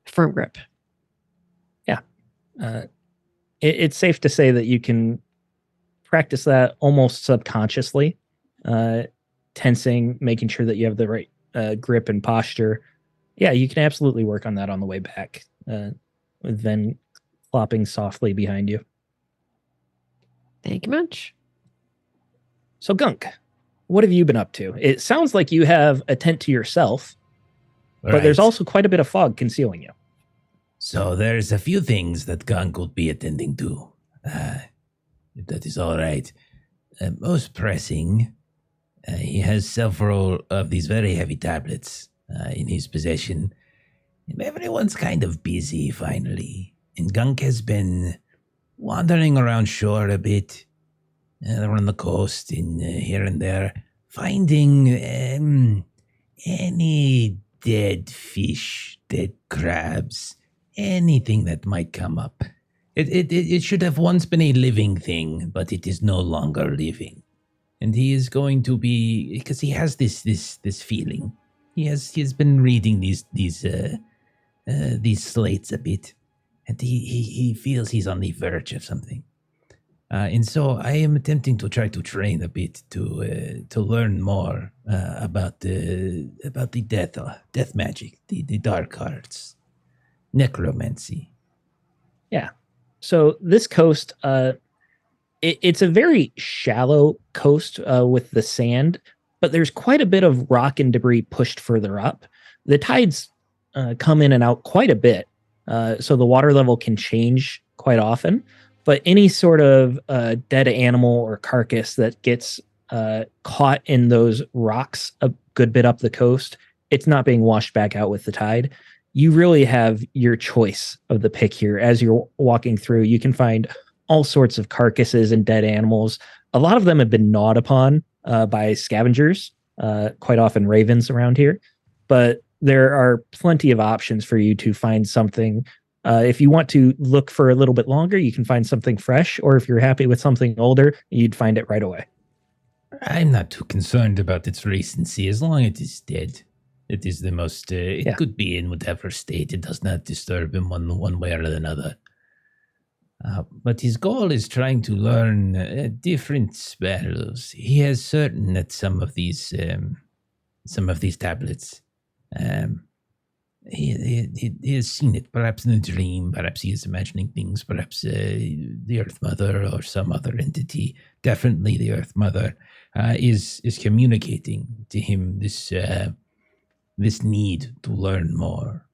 firm grip. Yeah. It's safe to say that you can practice that almost subconsciously, tensing, making sure that you have the right grip and posture. Yeah, you can absolutely work on that on the way back, with Ven flopping softly behind you. Thank you much. So, Gunk, what have you been up to? It sounds like you have a tent to yourself, but there's also quite a bit of fog concealing you. So there's a few things that Gunk will be attending to, if that is all right. Most pressing, he has several of these very heavy tablets in his possession. And everyone's kind of busy, finally. And Gunk has been wandering around shore a bit, around the coast, and here and there, finding any dead fish, dead crabs, anything that might come up. It should have once been a living thing, but it is no longer living. And he is going to be, because he has this feeling. He has been reading these slates a bit, and he feels he's on the verge of something. And so I am attempting to try to train a bit to learn more about the death magic, the dark arts, necromancy. Yeah. So this coast, it's a very shallow coast with the sand, but there's quite a bit of rock and debris pushed further up. The tides come in and out quite a bit, so the water level can change quite often. But any sort of dead animal or carcass that gets caught in those rocks a good bit up the coast. It's not being washed back out with the tide. You really have your choice of the pick here. As you're walking through, you can find all sorts of carcasses and dead animals. A lot of them have been gnawed upon by scavengers, quite often ravens around here. But there are plenty of options for you to find something. If you want to look for a little bit longer, you can find something fresh, or if you're happy with something older, you'd find it right away. I'm not too concerned about its recency as long as it is dead. It is the most. It could be in whatever state. It does not disturb him one way or another. But his goal is trying to learn different spells. He has certain that some of these tablets. He has seen it, perhaps in a dream. Perhaps he is imagining things. Perhaps the Earth Mother or some other entity. Definitely the Earth Mother is communicating to him this need to learn more.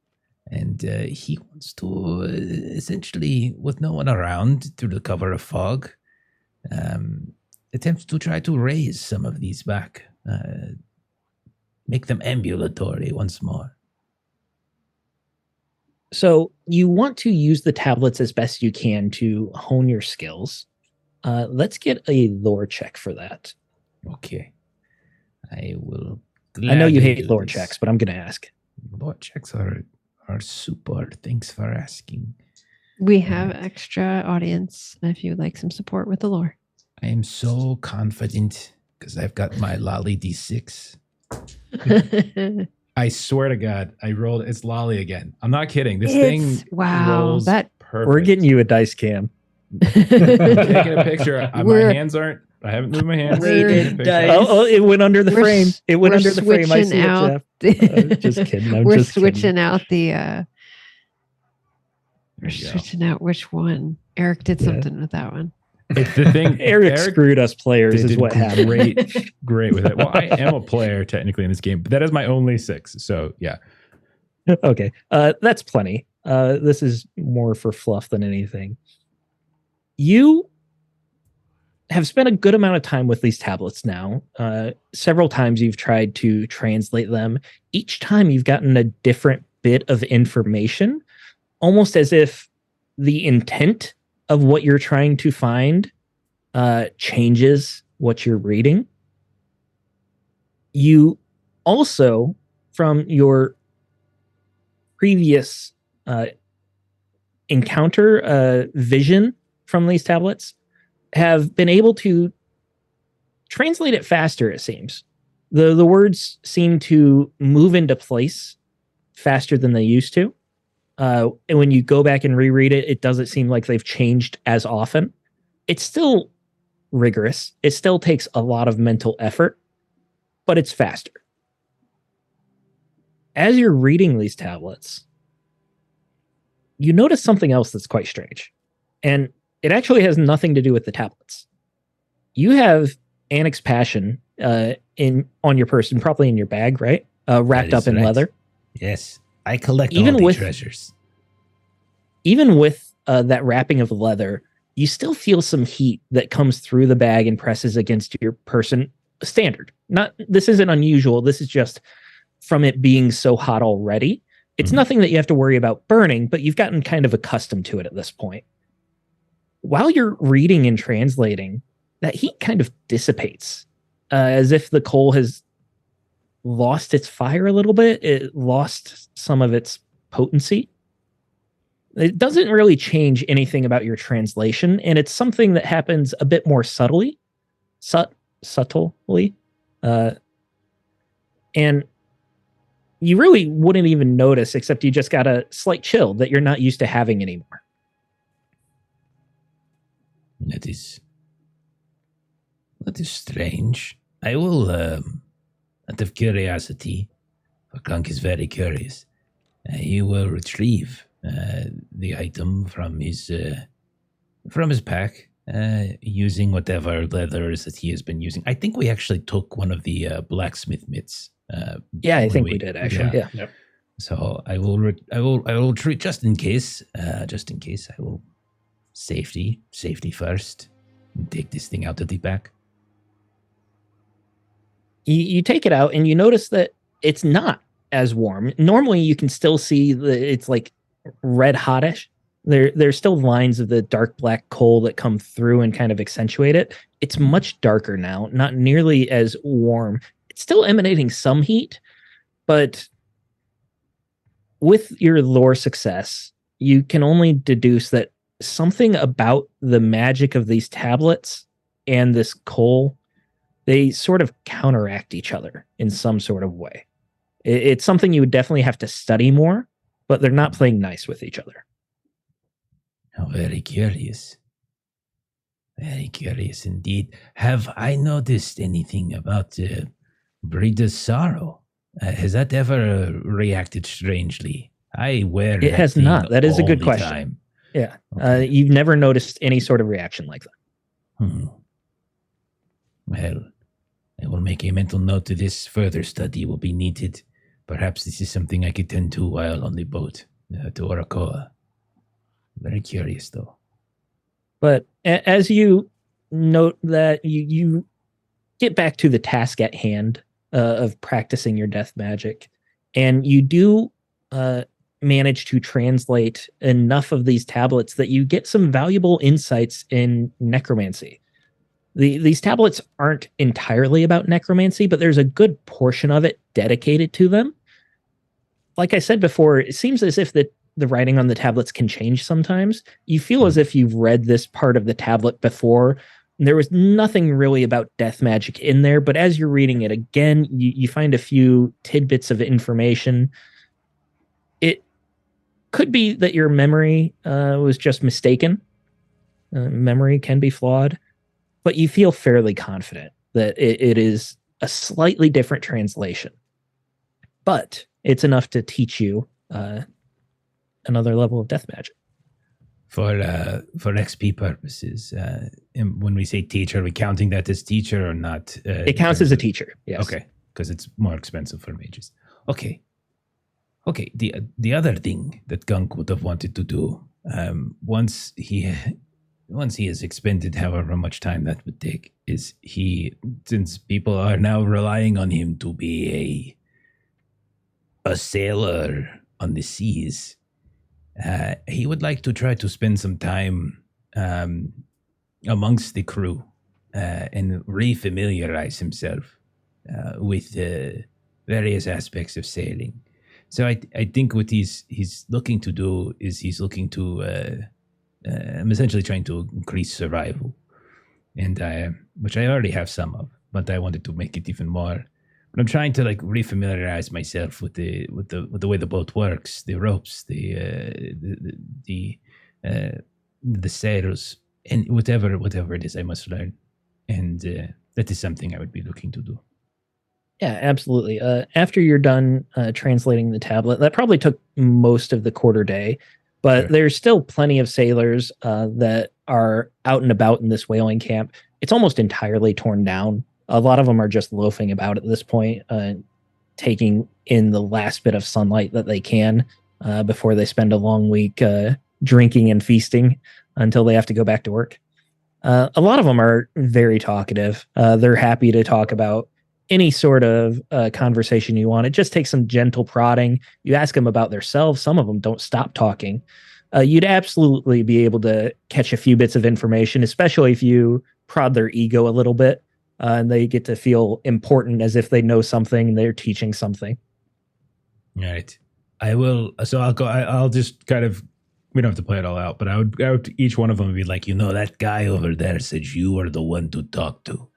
And he wants to essentially, with no one around, through the cover of fog, attempt to try to raise some of these back, make them ambulatory once more. So you want to use the tablets as best you can to hone your skills. Let's get a lore check for that. Okay. I will. I know you hate do lore this. checks, but I'm going to ask. Lore checks are super. Thanks for asking. We have extra audience if you would like some support with the lore. I am so confident because I've got my Lolly D6. I swear to God, I rolled. It's Lolly again. I'm not kidding. This It's- thing wow, rolls that- perfect. We're getting you a dice cam. I'm taking a picture. My We're- hands aren't. I haven't moved my hands. Rated Taking a picture. dice. Oh, it went under the We're frame. s- It went we're under the frame. I see switching it, out Jeff. Just kidding. I'm we're just kidding. switching out the we're There you go. switching out which one. Eric did Yeah. something with that one. It's the thing. Eric screwed us players did is what happened. great with it. Well, I am a player technically in this game, but that is my only 6. So yeah. Okay. That's plenty. This is more for fluff than anything. You have spent a good amount of time with these tablets now. Several times you've tried to translate them. Each time you've gotten a different bit of information, almost as if the intent of what you're trying to find changes what you're reading. You also, from your previous encounter vision from these tablets, have been able to translate it faster, it seems. The words seem to move into place faster than they used to. And when you go back and reread it, it doesn't seem like they've changed as often. It's still rigorous. It still takes a lot of mental effort, but it's faster. As you're reading these tablets, you notice something else that's quite strange. And it actually has nothing to do with the tablets. You have Annex Passion on your person, probably in your bag, right? Wrapped That up is in right. leather. Yes, I collect Even all the with- treasures. Even with that wrapping of leather, you still feel some heat that comes through the bag and presses against your person. Standard. This isn't unusual. This is just from it being so hot already. It's Mhm. nothing that you have to worry about burning, but you've gotten kind of accustomed to it at this point. While you're reading and translating, that heat kind of dissipates, as if the coal has lost its fire a little bit. It lost some of its potency. It doesn't really change anything about your translation, and it's something that happens a bit more subtly. Subtly. And you really wouldn't even notice, except you just got a slight chill that you're not used to having anymore. That is strange. I will, out of curiosity, for Clunk is very curious, he will retrieve the item from his pack using whatever leathers that he has been using. I think we actually took one of the blacksmith mitts. Yeah, I when think we did actually. Yeah. So I will retreat just in case. I will safety first. And take this thing out of the back. You take it out and you notice that it's not as warm. Normally you can still see it's like red hottish. There's still lines of the dark black coal that come through and kind of accentuate it. It's much darker now, not nearly as warm. It's still emanating some heat, but with your lore success, you can only deduce that something about the magic of these tablets and this coal, they sort of counteract each other in some sort of way. It's something you would definitely have to study more, but they're not playing nice with each other. Oh, very curious. Very curious indeed. Have I noticed anything about Breeder's Sorrow? Has that ever reacted strangely? I wear it has not. That is a good question. Time. Yeah. Okay. You've never noticed any sort of reaction like that. Well, I will make a mental note to this. Further study will be needed. Perhaps this is something I could tend to while on the boat to Oracoa. Very curious, though. But as you note that you get back to the task at hand of practicing your death magic, and you do manage to translate enough of these tablets that you get some valuable insights in necromancy. These tablets aren't entirely about necromancy, but there's a good portion of it dedicated to them. Like I said before, it seems as if the writing on the tablets can change sometimes. You feel as if you've read this part of the tablet before. There was nothing really about death magic in there, but as you're reading it again, you find a few tidbits of information. It could be that your memory was just mistaken. Memory can be flawed, but you feel fairly confident that it is a slightly different translation. But it's enough to teach you another level of death magic. For XP purposes, when we say teacher, are we counting that as teacher or not? It counts as a teacher, yes. Okay, because it's more expensive for mages. Okay. The other thing that Gunk would have wanted to do, once he has expended however much time that would take, is since people are now relying on him to be a sailor on the seas, he would like to try to spend some time amongst the crew and refamiliarize himself with various aspects of sailing. So I think what he's looking to do is he's looking to I'm essentially trying to increase survival, and which I already have some of, but I wanted to make it even more. But I'm trying to like refamiliarize myself with the way the boat works, the ropes, the sails, and whatever it is I must learn, and that is something I would be looking to do. Yeah, absolutely. After you're done translating the tablet, that probably took most of the quarter day, but Sure. There's still plenty of sailors that are out and about in this whaling camp. It's almost entirely torn down. A lot of them are just loafing about at this point, taking in the last bit of sunlight that they can before they spend a long week drinking and feasting until they have to go back to work. A lot of them are very talkative. They're happy to talk about any sort of conversation you want. It just takes some gentle prodding. You ask them about themselves. Some of them don't stop talking. You'd absolutely be able to catch a few bits of information, especially if you prod their ego a little bit, and they get to feel important as if they know something and they're teaching something. All right. I will. So I'll go. I'll just kind of. We don't have to play it all out, but I would go to each one of them and be like, That guy over there said you are the one to talk to.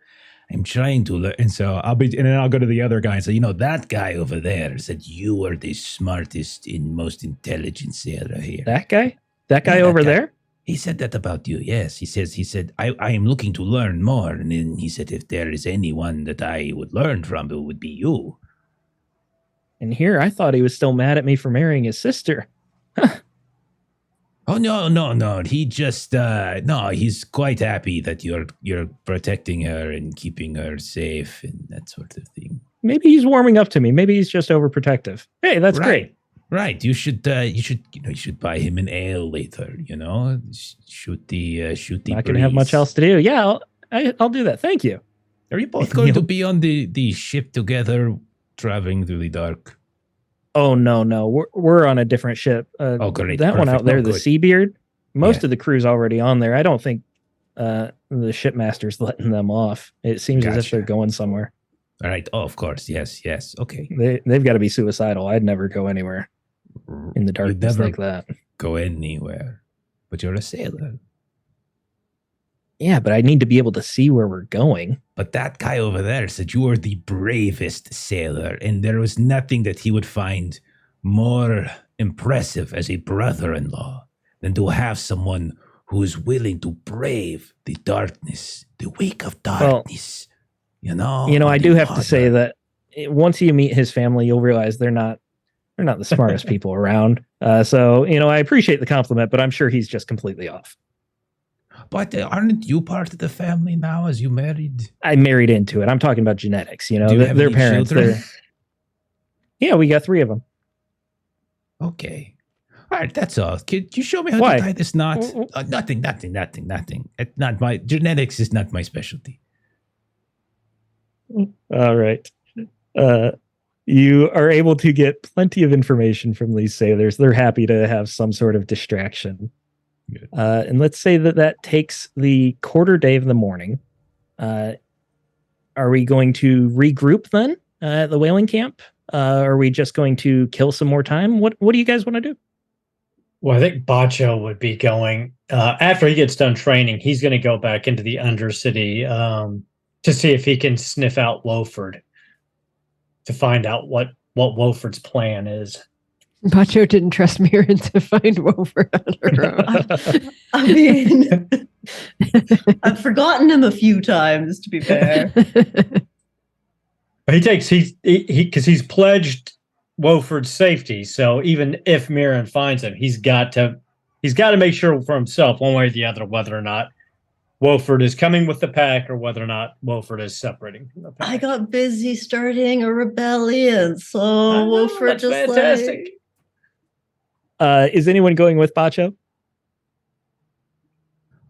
I'm trying to learn. and so I'll be, and then I'll go to the other guy and say, That guy over there said you are the smartest and most intelligent sailor here. That guy? That guy Yeah, that over guy. there? He said that about you, yes. He said, I am looking to learn more. And then he said, if there is anyone that I would learn from, it would be you. And here I thought he was still mad at me for marrying his sister. Oh, no. He just, he's quite happy that you're protecting her and keeping her safe and that sort of thing. Maybe he's warming up to me. Maybe he's just overprotective. Hey, that's great. Right. You should buy him an ale later, Shoot the Not going to have much else to do. Yeah, I'll do that. Thank you. Are you both going to be on the ship together, traveling through the dark? Oh no, we're on a different ship. Great. That one out Perfect. there, the Good. Seabeard. Most Yeah. of the crew's already on there. I don't think the shipmaster's letting them off. It seems as if Gotcha. they're going somewhere. All right. Oh, of course. Yes. Okay. They've got to be suicidal. I'd never go anywhere in the You'd darkness never like that. go anywhere, but you're a sailor. Yeah, but I need to be able to see where we're going. But that guy over there said you are the bravest sailor, and there was nothing that he would find more impressive as a brother-in-law than to have someone who is willing to brave the darkness, the wake of darkness. I do have to say that once you meet his family, you'll realize they're not the smartest people around. So I appreciate the compliment, but I'm sure he's just completely off. But aren't you part of the family now as you married? I married into it. I'm talking about genetics. Do you have their any parents. children? Yeah, we got 3 of them. Okay. All right, that's all. Could you show me how Why? to tie this knot? Nothing. It's not my genetics is not my specialty. All right. You are able to get plenty of information from these sailors. They're happy to have some sort of distraction. Good. And let's say that takes the quarter day of the morning. Are we going to regroup then at the whaling camp? Are we just going to kill some more time? What do you guys want to do? Well, I think Bacho would be going after he gets done training. He's going to go back into the Undercity to see if he can sniff out Wolford, to find out what Wolford's plan is. Bacho didn't trust Mirren to find Wolford on her own. I mean, I've forgotten him a few times, to be fair. But he's pledged Wolford's safety. So even if Mirren finds him, he's got to make sure for himself, one way or the other, whether or not Wolford is coming with the pack or whether or not Wolford is separating from the pack. I got busy starting a rebellion, so Wolford that's just fantastic. Is anyone going with Bacho?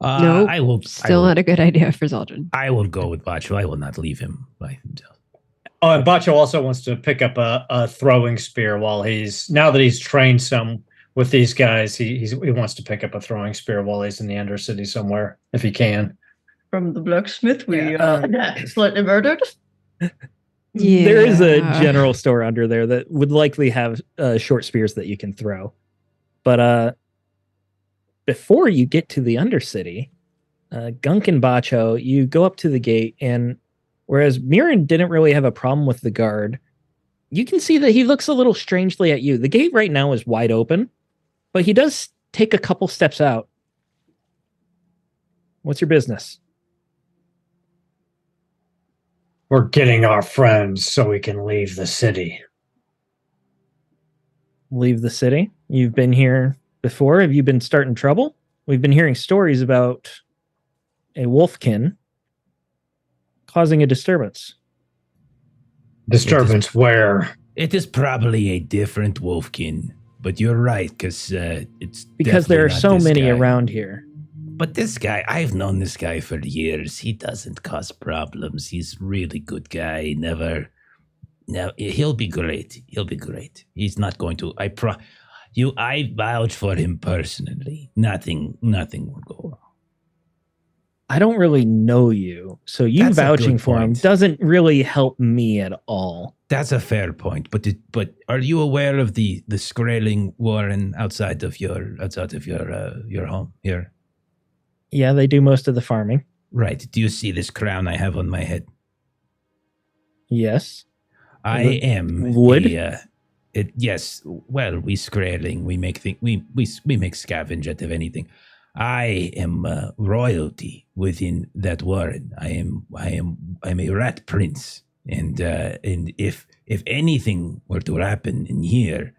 Nope. I will. Still not a good idea for Zaldrin. I will go with Bacho. I will not leave him by himself. Oh, and Bacho also wants to pick up a throwing spear now that he's trained some with these guys. He wants to pick up a throwing spear while he's in the Undercity somewhere, if he can. From the blacksmith we slightly murdered. Yeah. There is a general store under there that would likely have short spears that you can throw. But before you get to the Undercity, Gunk and Bacho, you go up to the gate, and whereas Mirren didn't really have a problem with the guard, you can see that he looks a little strangely at you. The gate right now is wide open, but he does take a couple steps out. What's your business? We're getting our friends so we can leave the city. Leave the city? You've been here before? Have you been starting trouble? We've been hearing stories about a Wolfkin causing a disturbance. Disturbance where? It is probably a different Wolfkin, but you're right, because it's because there are definitely so not this many guy. around here. But this guy, I've known this guy for years. He doesn't cause problems. He's a really good guy. He'll be great. He'll be great. He's not going to. I vouch for him personally. Nothing will go wrong. I don't really know you, so you That's a vouching good for him point. doesn't really help me at all. That's a fair point. But are you aware of the Skraeling warren outside of your home here? Yeah, they do most of the farming. Right. Do you see this crown I have on my head? Yes. I am wood? Yes. Well, we Skraeling, we make we make scavenge out of anything. I am royalty within that warren. I'm a rat prince, and if anything were to happen in here,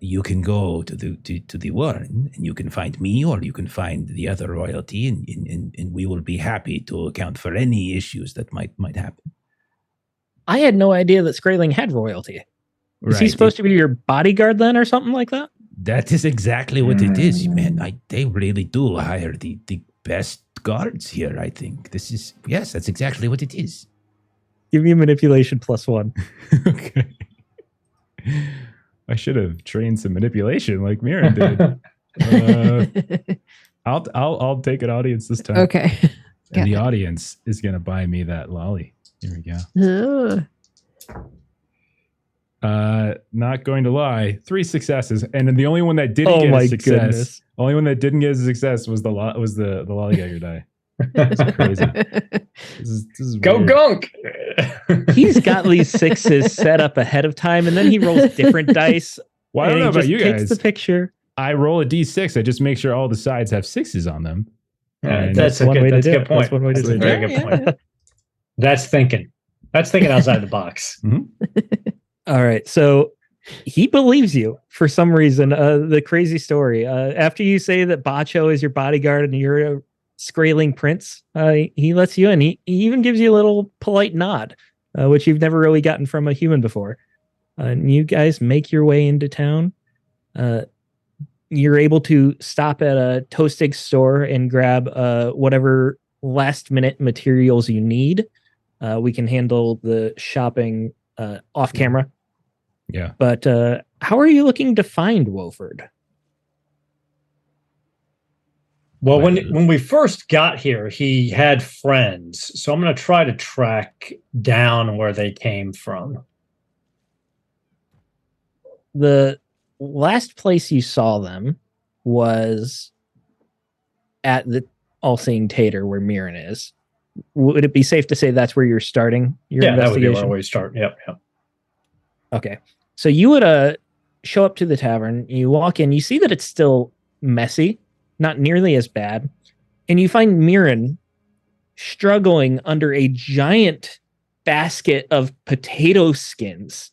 you can go to the warren and you can find me, or you can find the other royalty, and we will be happy to account for any issues that might happen. I had no idea that Skraeling had royalty. Is he supposed to be your bodyguard then, or something like that? That is exactly what it is, man. They really do hire the best guards here, I think. That's exactly what it is. Give me a manipulation +1. Okay. I should have trained some manipulation like Mirren did. I'll take an audience this time. Okay. And the Got it. audience is gonna buy me that lolly. Here we go. Not going to lie, 3 successes, and then the only one that didn't get a success. Goodness. Only one that didn't get a success was the lollygagger die. That's crazy. This is Go weird. gunk. He's got these 6s set up ahead of time, and then he rolls different dice. Well, I don't and know he about just you takes guys. the picture. I roll a d6. I just make sure all the sides have 6s on them. And That's a one way good, to that's a do good it. point. That's one way to That's a do very it. good Yeah, point. That's thinking. That's thinking outside the box. All right, so he believes you for some reason. The crazy story. After you say that Bacho is your bodyguard and you're a Skraeling prince, he lets you in. He even gives you a little polite nod, which you've never really gotten from a human before. And you guys make your way into town. You're able to stop at a toasting store and grab whatever last minute materials you need. We can handle the shopping off camera. Yeah. But how are you looking to find Wolford? Well, Well- when we first got here, he had friends. So I'm going to try to track down where they came from. The last place you saw them was at the All-Seeing Tater where Mirren is. Would it be safe to say that's where you're starting your Yeah, that would be investigation? where we start. Yep. Okay. So you would show up to the tavern, you walk in, you see that it's still messy, not nearly as bad, and you find Mirren struggling under a giant basket of potato skins.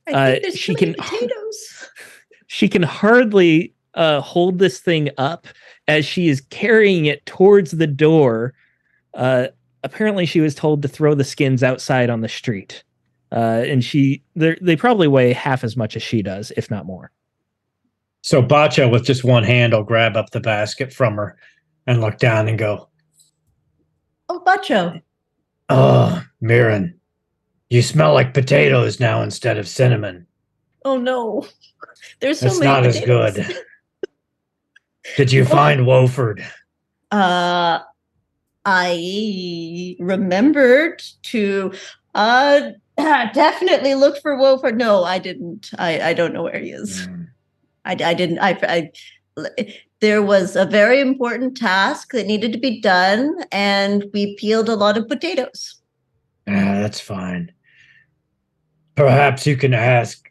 I think there's she too many can- potatoes. She can hardly hold this thing up as she is carrying it towards the door. Apparently she was told to throw the skins outside on the street. And they probably weigh half as much as she does, if not more. So Bacha, with just one hand, will grab up the basket from her and look down and go, Oh, Bacho. "Oh, Mirren, you smell like potatoes now instead of cinnamon. Oh no. There's so That's many not as potatoes. good. Did you find Wolford?" I remembered to definitely look for Wolford. No, I didn't. I don't know where he is. I didn't. There was a very important task that needed to be done, and we peeled a lot of potatoes. That's fine. Perhaps you can ask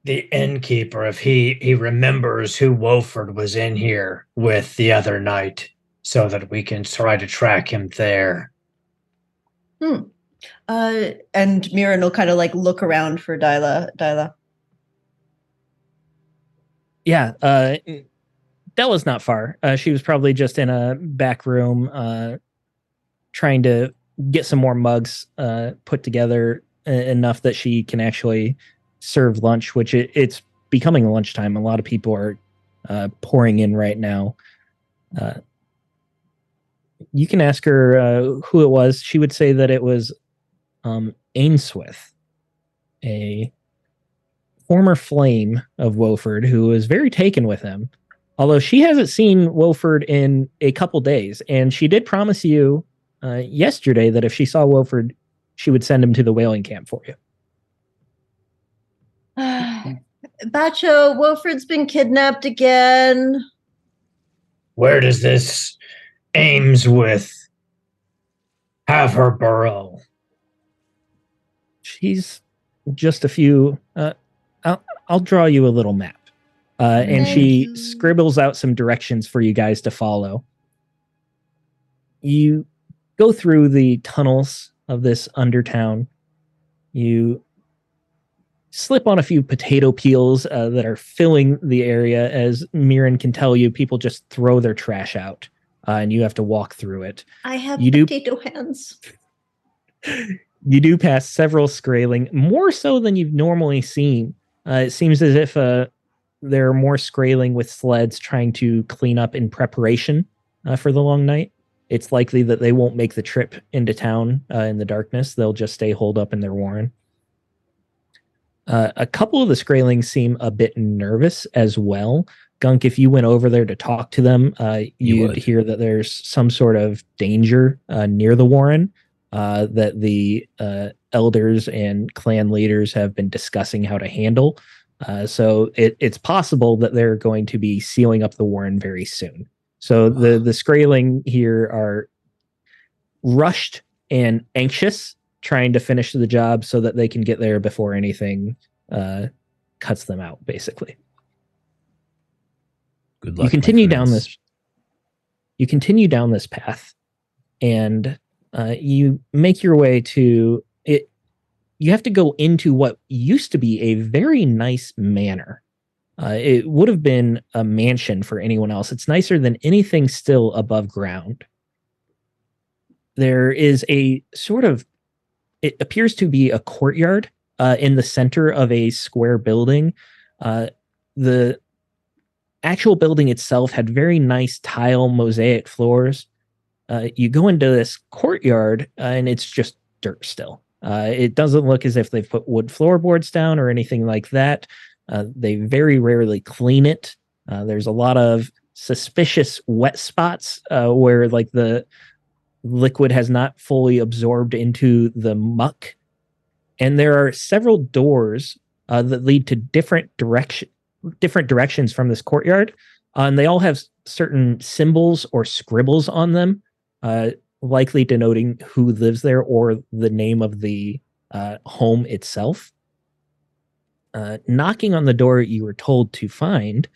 the innkeeper if he remembers who Wolford was in here with the other night, so that we can try to track him there. And Mirren will kind of like look around for Dyla. Yeah, Della's not far. She was probably just in a back room trying to get some more mugs put together enough that she can actually serve lunch, which it's becoming lunchtime. A lot of people are pouring in right now. You can ask her who it was. She would say that it was Ainsworth, a former flame of Wolford, who was very taken with him. Although she hasn't seen Wolford in a couple days, and she did promise you yesterday that if she saw Wolford, she would send him to the whaling camp for you. Bacho, Wolford's been kidnapped again. Where does this Ainsworth have her burrow? She's just a few. I'll draw you a little map. And she Thank you. scribbles out some directions for you guys to follow. You go through the tunnels of this undertown. You slip on a few potato peels that are filling the area. As Mirren can tell you, people just throw their trash out, and you have to walk through it. I have You do- potato hands. You do pass several Skraeling, more so than you've normally seen. It seems as if there are more Skraeling with sleds trying to clean up in preparation for the long night. it's likely that they won't make the trip into town in the darkness. They'll just stay holed up in their warren. A couple of the Skraelings seem a bit nervous as well. Gunk, if you went over there to talk to them, you'd hear that there's some sort of danger near the warren that the elders and clan leaders have been discussing how to handle. So it's possible that they're going to be sealing up the warren very soon. So the Skraeling here are rushed and anxious, trying to finish the job so that they can get there before anything cuts them out, basically. Good luck. You continue down this. You continue down this path, and you make your way to it. You have to go into what used to be a very nice manor. It would have been a mansion for anyone else. It's nicer than anything still above ground. There is a sort of, it appears to be a courtyard in the center of a square building. The actual building itself had very nice tile mosaic floors. You go into this courtyard and it's just dirt still. It doesn't look as if they've put wood floorboards down or anything like that. They very rarely clean it. There's a lot of suspicious wet spots where like the liquid has not fully absorbed into the muck. And there are several doors that lead to different directions from this courtyard. And they all have certain symbols or scribbles on them, likely denoting who lives there or the name of the home itself. Knocking on the door you were told to find,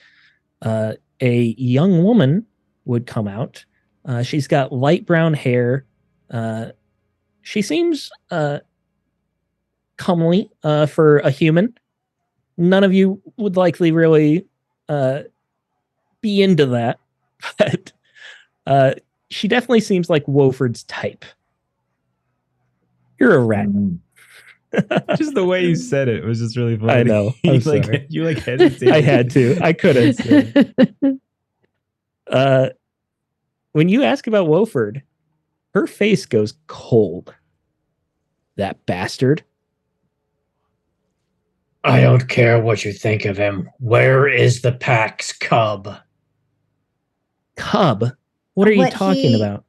a young woman would come out. She's got light brown hair. She seems comely for a human. None of you would likely really be into that, but she definitely seems like Wofford's type. You're a rat. Just the way you said it was just really funny. I know. I'm sorry. You hesitated. I had to. I couldn't. When you ask about Wofford, her face goes cold. That bastard. I don't care what you think of him. Where is the pack's cub? Cub? What are you talking about?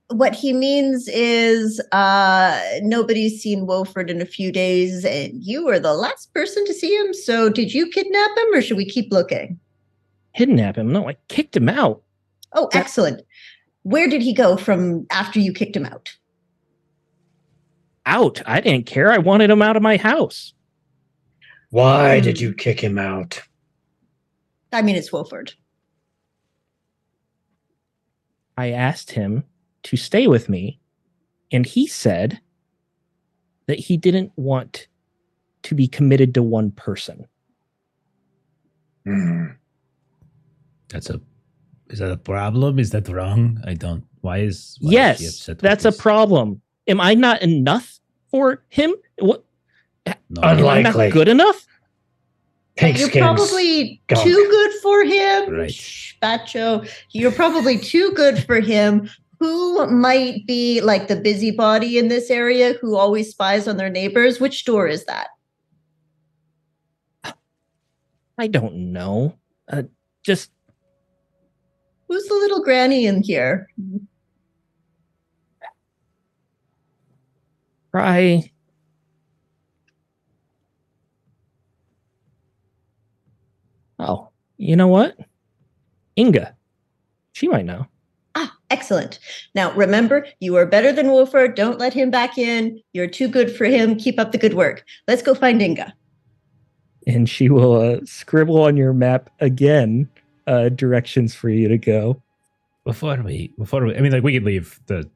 What he means is nobody's seen Wofford in a few days, and you were the last person to see him. So did you kidnap him, or should we keep looking? Kidnap him? No, I kicked him out. Oh, excellent. Where did he go from after you kicked him out? Out? I didn't care. I wanted him out of my house. Why did you kick him out? I mean, it's Wofford. I asked him to stay with me, and he said that he didn't want to be committed to one person. Is that a problem? Is that wrong? I don't. Why is she yes, upset with that's a this? problem. Am I not enough for him? What? No, Am I Unlikely. not good enough? You're probably gunk. too good for him, Right. Spacho. You're probably too good for him. Who might be like the busybody in this area who always spies on their neighbors? Which door is that? I don't know. Just Who's the little granny in here? try. Oh, you know what? Inga. She might know. Ah, excellent. Now, remember, you are better than Wofford. Don't let him back in. You're too good for him. Keep up the good work. Let's go find Inga. And she will scribble on your map again directions for you to go. Before we, I mean, like we could leave the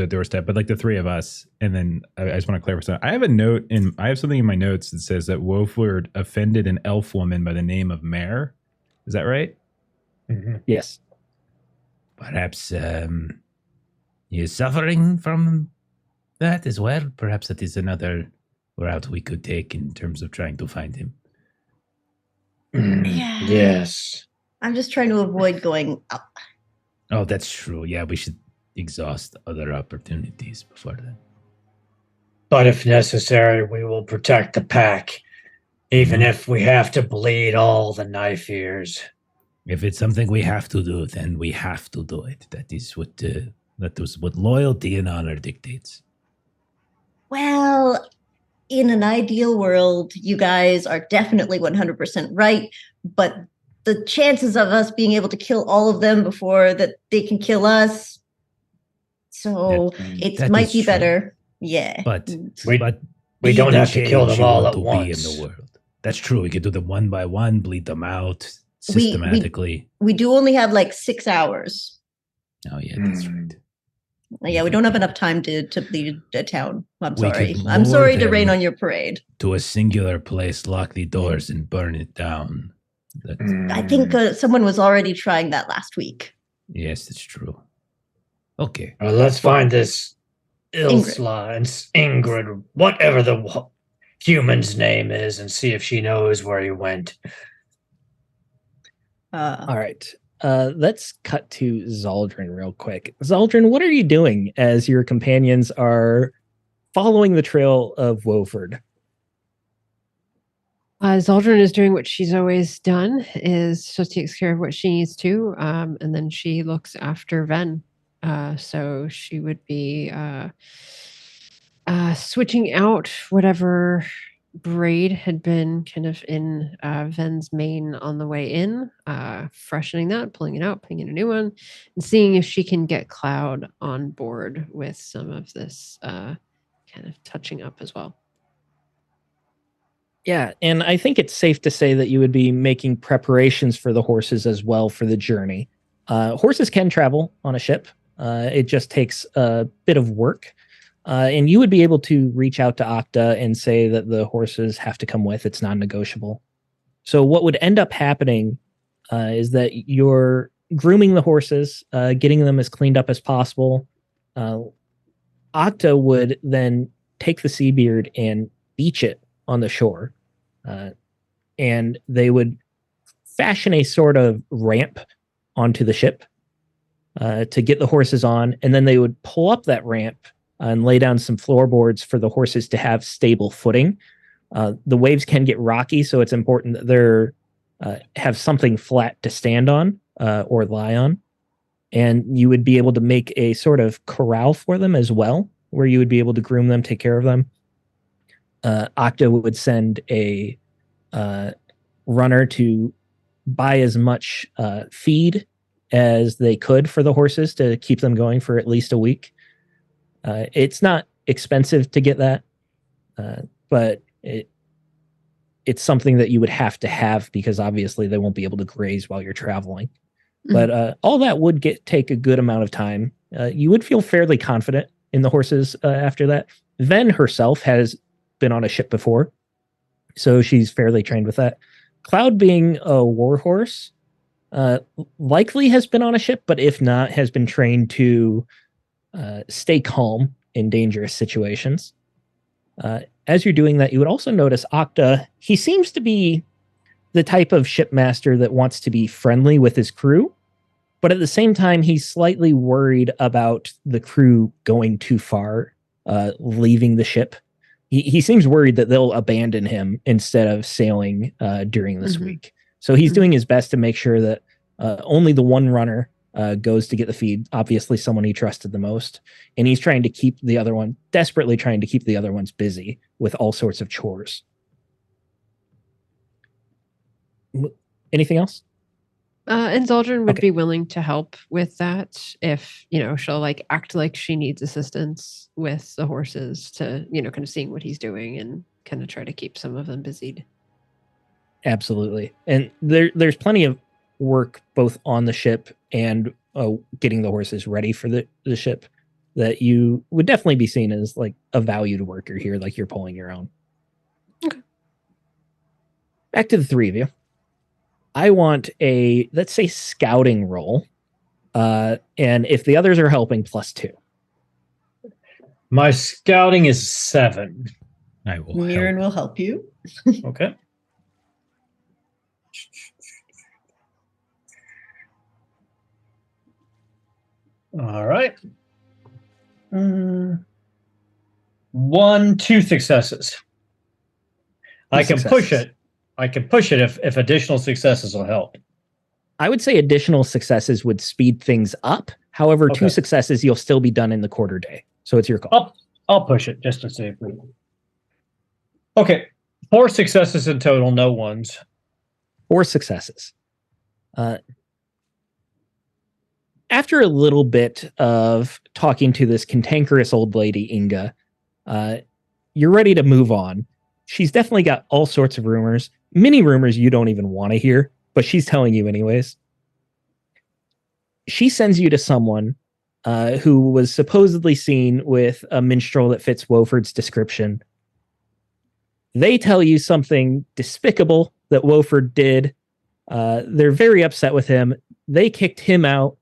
doorstep, but like the three of us, and then I just want to clarify something. I have something in my notes that says that Wofford offended an elf woman by the name of Mare. Is that right? Mm-hmm. Yes. Perhaps he is suffering from that as well. Perhaps that is another route we could take in terms of trying to find him. Yes. I'm just trying to avoid going up. Oh, that's true. Yeah, we should exhaust other opportunities before then. But if necessary, we will protect the pack, even if we have to bleed all the knife ears. If it's something we have to do, then we have to do it. That is what loyalty and honor dictates. Well, in an ideal world, you guys are definitely 100% right, but the chances of us being able to kill all of them before that they can kill us, so it that might is be true. better. Yeah. But We be don't the have to kill change them you all want at to be in the once. world. That's true. We could do them one by one, bleed them out systematically. We do only have like 6 hours. Oh yeah, that's right. Yeah, we don't have enough time to bleed a town. I'm We sorry. could I'm lure sorry to them rain on your parade. to a singular place, lock the doors, and burn it down. I think someone was already trying that last week. Yes, it's true. Okay. Well, let's find this Ingrid. Ilsla and Ingrid, whatever the human's name is, and see if she knows where he went. All right. Let's cut to Zaldrin real quick. Zaldrin, what are you doing as your companions are following the trail of Woeford? Zaldrin is doing what she's always done, is she takes care of what she needs to, and then she looks after Ven. So she would be switching out whatever braid had been kind of in Ven's mane on the way in, freshening that, pulling it out, putting in a new one, and seeing if she can get Cloud on board with some of this kind of touching up as well. Yeah, and I think it's safe to say that you would be making preparations for the horses as well for the journey. Horses can travel on a ship. It just takes a bit of work. And you would be able to reach out to Okta and say that the horses have to come with. It's non-negotiable. So what would end up happening is that you're grooming the horses, getting them as cleaned up as possible. Okta would then take the Seabeard and beach it on the shore, and they would fashion a sort of ramp onto the ship to get the horses on, and then they would pull up that ramp and lay down some floorboards for the horses to have stable footing. The waves can get rocky, so it's important that they have something flat to stand on or lie on. And you would be able to make a sort of corral for them as well, where you would be able to groom them, take care of them. Okta would send a runner to buy as much feed as they could for the horses to keep them going for at least a week. It's not expensive to get that, but it's something that you would have to have because obviously they won't be able to graze while you're traveling. But all that would take a good amount of time. You would feel fairly confident in the horses after that. Ven herself has been on a ship before, so she's fairly trained with that. Cloud, being a warhorse, likely has been on a ship, but if not, has been trained to stay calm in dangerous situations. As you're doing that, you would also notice Okta. He seems to be the type of shipmaster that wants to be friendly with his crew, but at the same time, he's slightly worried about the crew going too far, leaving the ship. He seems worried that they'll abandon him instead of sailing during this week. So he's doing his best to make sure that only the one runner goes to get the feed, obviously someone he trusted the most. And he's trying to keep the other one, desperately trying to keep the other ones busy with all sorts of chores. Anything else? And Zaldrin would be willing to help with that if, she'll act like she needs assistance with the horses to, kind of seeing what he's doing and kind of try to keep some of them busied. Absolutely. And there's plenty of work both on the ship and getting the horses ready for the ship that you would definitely be seen as like a valued worker here, like you're pulling your own. Okay. Back to the three of you. I want a, let's say, scouting roll. And if the others are helping, +2. My scouting is 7. I will Mirren help. will help you. Okay. All right. 2 successes. I can push it. I can push it if additional successes will help. I would say additional successes would speed things up. However, 2 successes, you'll still be done in the quarter day. So it's your call. I'll push it just to see if we... Okay. 4 successes in total, no ones. 4 successes. After a little bit of talking to this cantankerous old lady, Inga, you're ready to move on. She's definitely got all sorts of rumors, many rumors you don't even want to hear, but she's telling you anyways. She sends you to someone who was supposedly seen with a minstrel that fits Woford's description. They tell you something despicable that Wolford did. They're very upset with him. They kicked him out.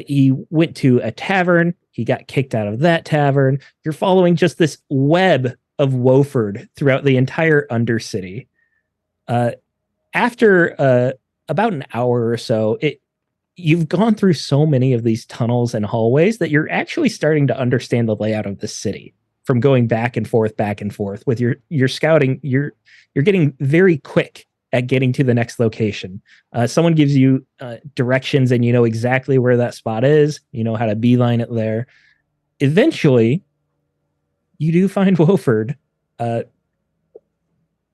He went to a tavern. He got kicked out of that tavern. You're following just this web of Wolford throughout the entire Undercity. After about an hour or so, you've gone through so many of these tunnels and hallways that you're actually starting to understand the layout of the city from going back and forth with your scouting. You're getting very quick at getting to the next location. Someone gives you directions and you know exactly where that spot is. You know how to beeline it there. Eventually, you do find Wolford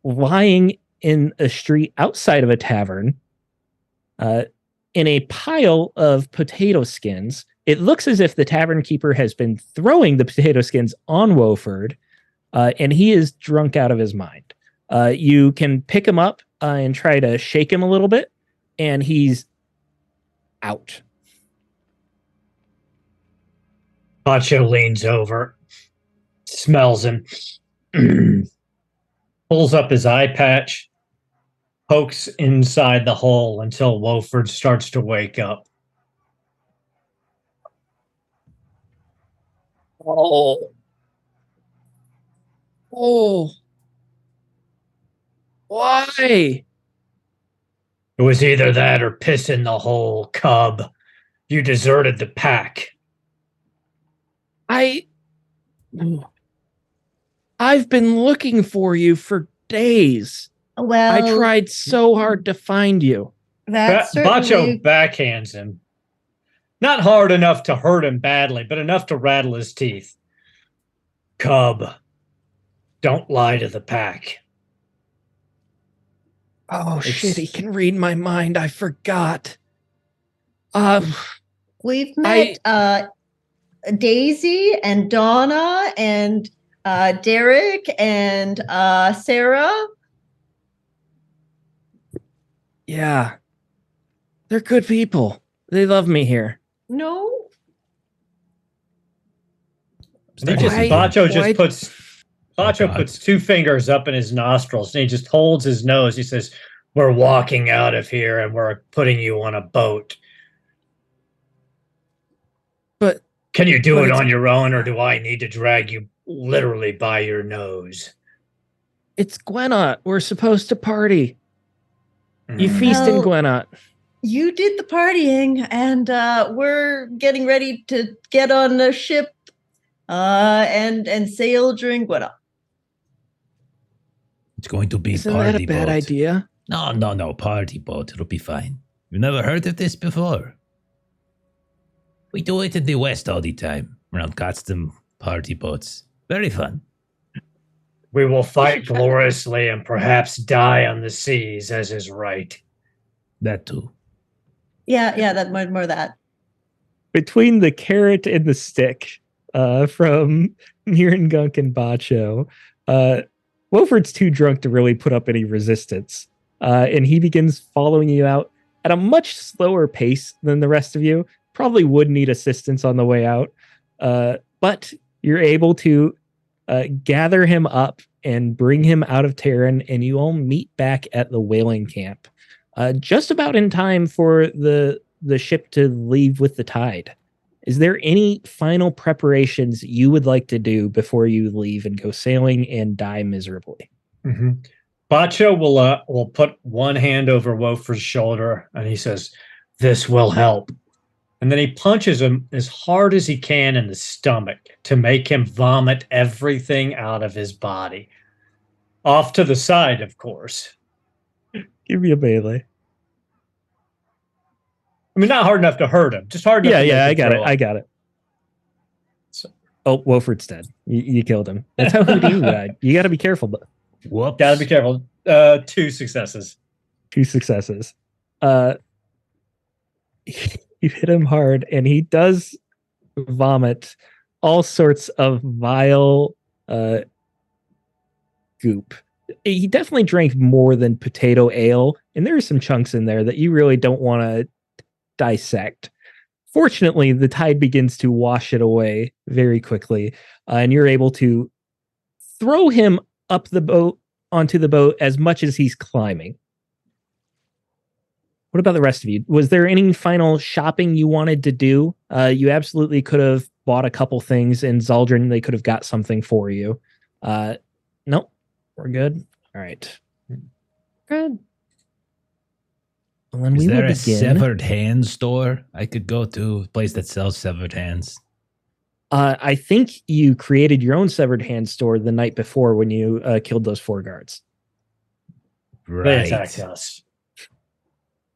lying in a street outside of a tavern in a pile of potato skins. It looks as if the tavern keeper has been throwing the potato skins on Wolford, and he is drunk out of his mind. You can pick him up and try to shake him a little bit, and he's out. Macho leans over, smells him, pulls up his eye patch, pokes inside the hole until Wolford starts to wake up. Oh. Why? It was either that or piss in the hole, cub. You deserted the pack. I've been looking for you for days. Well, I tried so hard to find you. That's Bacho backhands him. Not hard enough to hurt him badly, but enough to rattle his teeth. Cub, don't lie to the pack. Oh, shit, he can read my mind. I forgot. We've met Daisy and Donna and Derek and Sarah. Yeah. They're good people. They love me here. No. Bacho puts 2 fingers up in his nostrils and he just holds his nose. He says, "We're walking out of here and we're putting you on a boat. But can you do it on your own, or do I need to drag you literally by your nose?" It's Gwenot. We're supposed to party. You feast in Gwenot. You did the partying, and we're getting ready to get on a ship and sail during Gwenot. It's going to be Isn't party that a bad boat. idea? No, party boat. It'll be fine. You've never heard of this before? We do it in the West all the time, around custom party boats. Very fun. We will fight gloriously and perhaps die on the seas, as is right. That too. Yeah, that more that. Between the carrot and the stick from Mirren, Gunk, and Bacho, Wolford's too drunk to really put up any resistance. And he begins following you out at a much slower pace than the rest of you. Probably would need assistance on the way out. But you're able to gather him up and bring him out of Terran, and you all meet back at the whaling camp. Just about in time for the ship to leave with the tide. Is there any final preparations you would like to do before you leave and go sailing and die miserably? Mm-hmm. Bacho will put one hand over Wolford's shoulder and he says, "This will help." And then he punches him as hard as he can in the stomach to make him vomit everything out of his body. Off to the side, of course. Give me a melee. I mean, not hard enough to hurt him, just hard enough to make him I got it. throw I up. got it. So- Oh, Wolford's dead. You killed him. That's how Houdini died. You got to be careful. But Whoops. Gotta be careful. 2 successes. 2 successes. You hit him hard, and he does vomit all sorts of vile goop. He definitely drank more than potato ale, and there are some chunks in there that you really don't want to dissect. Fortunately, the tide begins to wash it away very quickly, and you're able to throw him up the boat onto the boat as much as he's climbing. What about the rest of you? Was there any final shopping you wanted to do? You absolutely could have bought a couple things in Zaldrun. They could have got something for you. Nope. We're good. All right. Good. Well, then Is we there will a begin. severed hand store I could go to? A place that sells severed hands. I think you created your own severed hand store the night before when you killed those 4 guards. They Right. attacked us.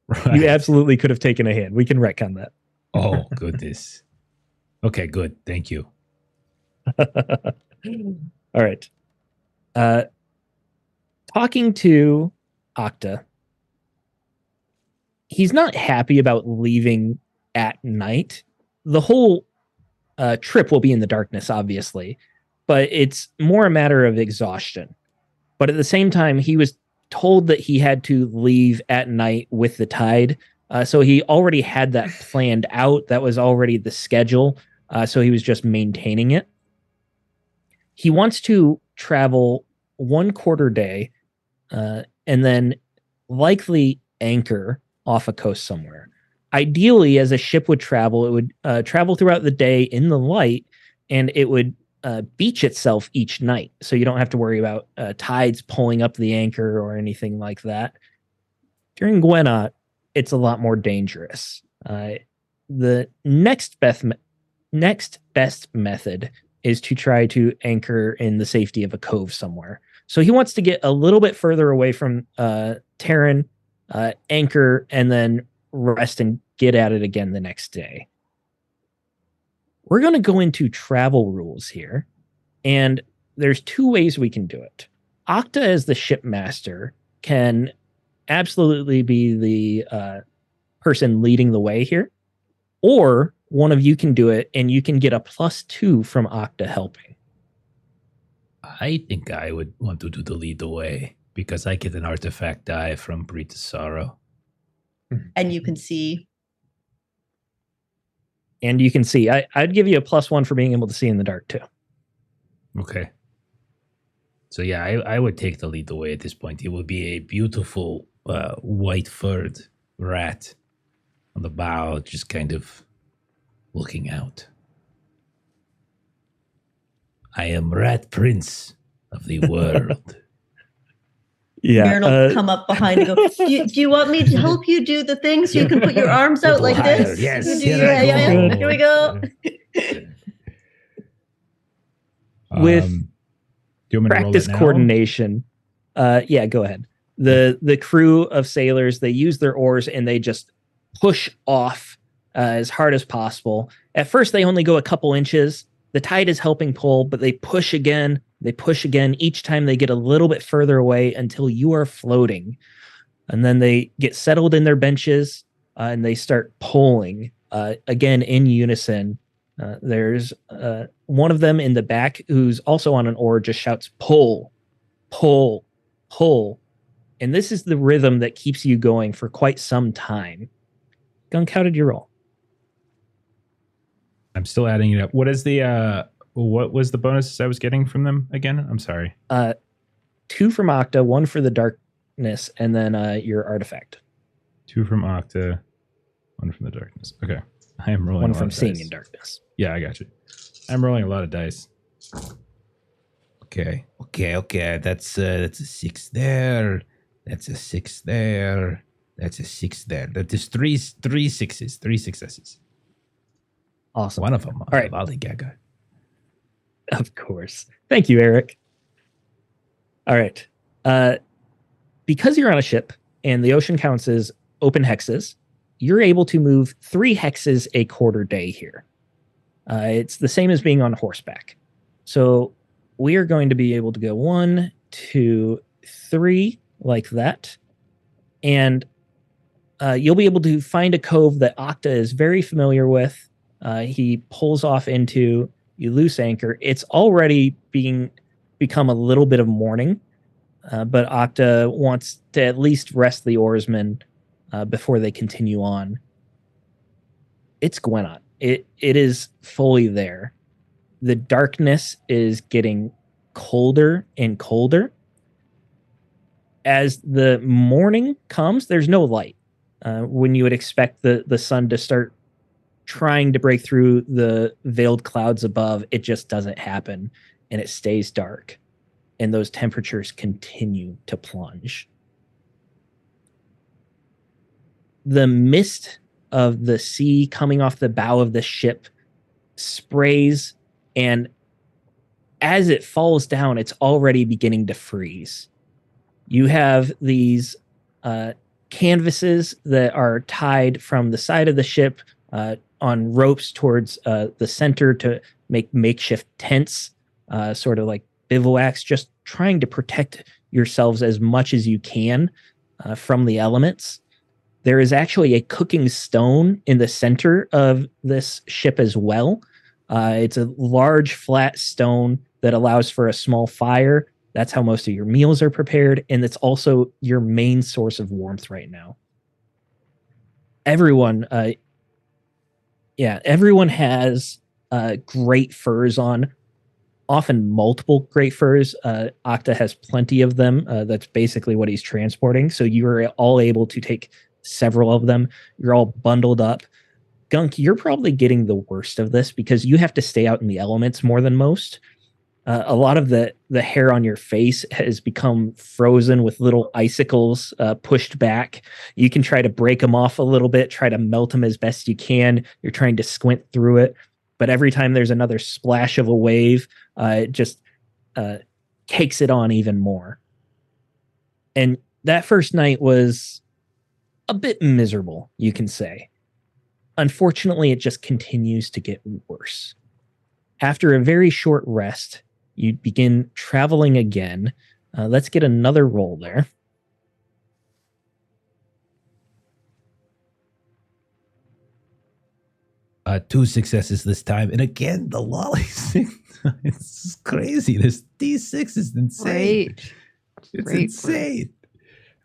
Right. You absolutely could have taken a hand. We can retcon that. Oh, goodness. Okay, good. Thank you. All right. Talking to Octa, he's not happy about leaving at night. The whole trip will be in the darkness, obviously, but it's more a matter of exhaustion. But at the same time, he was told that he had to leave at night with the tide. So he already had that planned out. That was already the schedule. So he was just maintaining it. He wants to travel 1/4 day and then likely anchor off a coast somewhere. Ideally, as a ship would travel, it would travel throughout the day in the light, and it would beach itself each night. So you don't have to worry about tides pulling up the anchor or anything like that. During Gwenot, it's a lot more dangerous. The next best method is to try to anchor in the safety of a cove somewhere. So he wants to get a little bit further away from Terran, anchor, and then rest and get at it again the next day. We're going to go into travel rules here, and there's 2 ways we can do it. Octa, as the shipmaster, can absolutely be the person leading the way here, or one of you can do it, and you can get a +2 from Octa helping. I think I would want to do the lead the way because I get an artifact die from Breed to Sorrow. And you can see. And you can see, I'd give you a +1 for being able to see in the dark too. Okay. So yeah, I would take the lead the way at this point. It would be a beautiful white-furred rat on the bow, just kind of looking out. I am Rat Prince of the world. Mirren will come up behind and go, do you want me to help you do the thing so you can put your arms out like higher. this? Yes, You do here your- I go. Here we go. With do you want me to roll practice it now? coordination, yeah, go ahead. The crew of sailors, they use their oars and they just push off as hard as possible. At first, they only go a couple inches. The tide is helping pull, but they push again. They push again. Each time they get a little bit further away until you are floating. And then they get settled in their benches and they start pulling again in unison. There's one of them in the back who's also on an oar just shouts, pull, pull, pull. And this is the rhythm that keeps you going for quite some time. Gunk, how did you roll? I'm still adding it up. What is the what was the bonus I was getting from them again? I'm sorry. 2 from Octa, 1 for the darkness, and then your artifact. 2 from Octa, 1 from the darkness. Okay. I am rolling 1 a lot from of seeing dice. in darkness. Yeah, I got you. I'm rolling a lot of dice. Okay. That's a 6 there. That's a 6 there. That's a 6 there. That is three sixes, 3 successes. Awesome. One of them. All right. Lollygagger. Of course. Thank you, Eric. All right. Because you're on a ship and the ocean counts as open hexes, you're able to move 3 hexes a quarter day here. It's the same as being on horseback. So we are going to be able to go 1, 2, 3 like that. And you'll be able to find a cove that Octa is very familiar with. He pulls off into, you loose anchor. It's already become a little bit of morning, but Octa wants to at least rest the oarsmen before they continue on. It's Gwenot. It is fully there. The darkness is getting colder and colder. As the morning comes, there's no light. When you would expect the sun to start trying to break through the veiled clouds above, it just doesn't happen, and it stays dark. And those temperatures continue to plunge. The mist of the sea coming off the bow of the ship sprays, and as it falls down, it's already beginning to freeze. You have these canvases that are tied from the side of the ship on ropes towards the center to make makeshift tents, sort of like bivouacs, just trying to protect yourselves as much as you can from the elements. There is actually a cooking stone in the center of this ship as well. It's a large flat stone that allows for a small fire. That's how most of your meals are prepared, and it's also your main source of warmth right now. Everyone has great furs on, often multiple great furs. Octa has plenty of them. That's basically what he's transporting. So you are all able to take several of them. You're all bundled up. Gunk, you're probably getting the worst of this because you have to stay out in the elements more than most. A lot of the hair on your face has become frozen with little icicles pushed back. You can try to break them off a little bit, try to melt them as best you can. You're trying to squint through it. But every time there's another splash of a wave, it just takes it on even more. And that first night was a bit miserable, you can say. Unfortunately, it just continues to get worse. After a very short rest, you begin traveling again. Let's get another roll there. Two successes this time. And again, the lollies. It's crazy. This D6 is insane. Great. It's Great insane.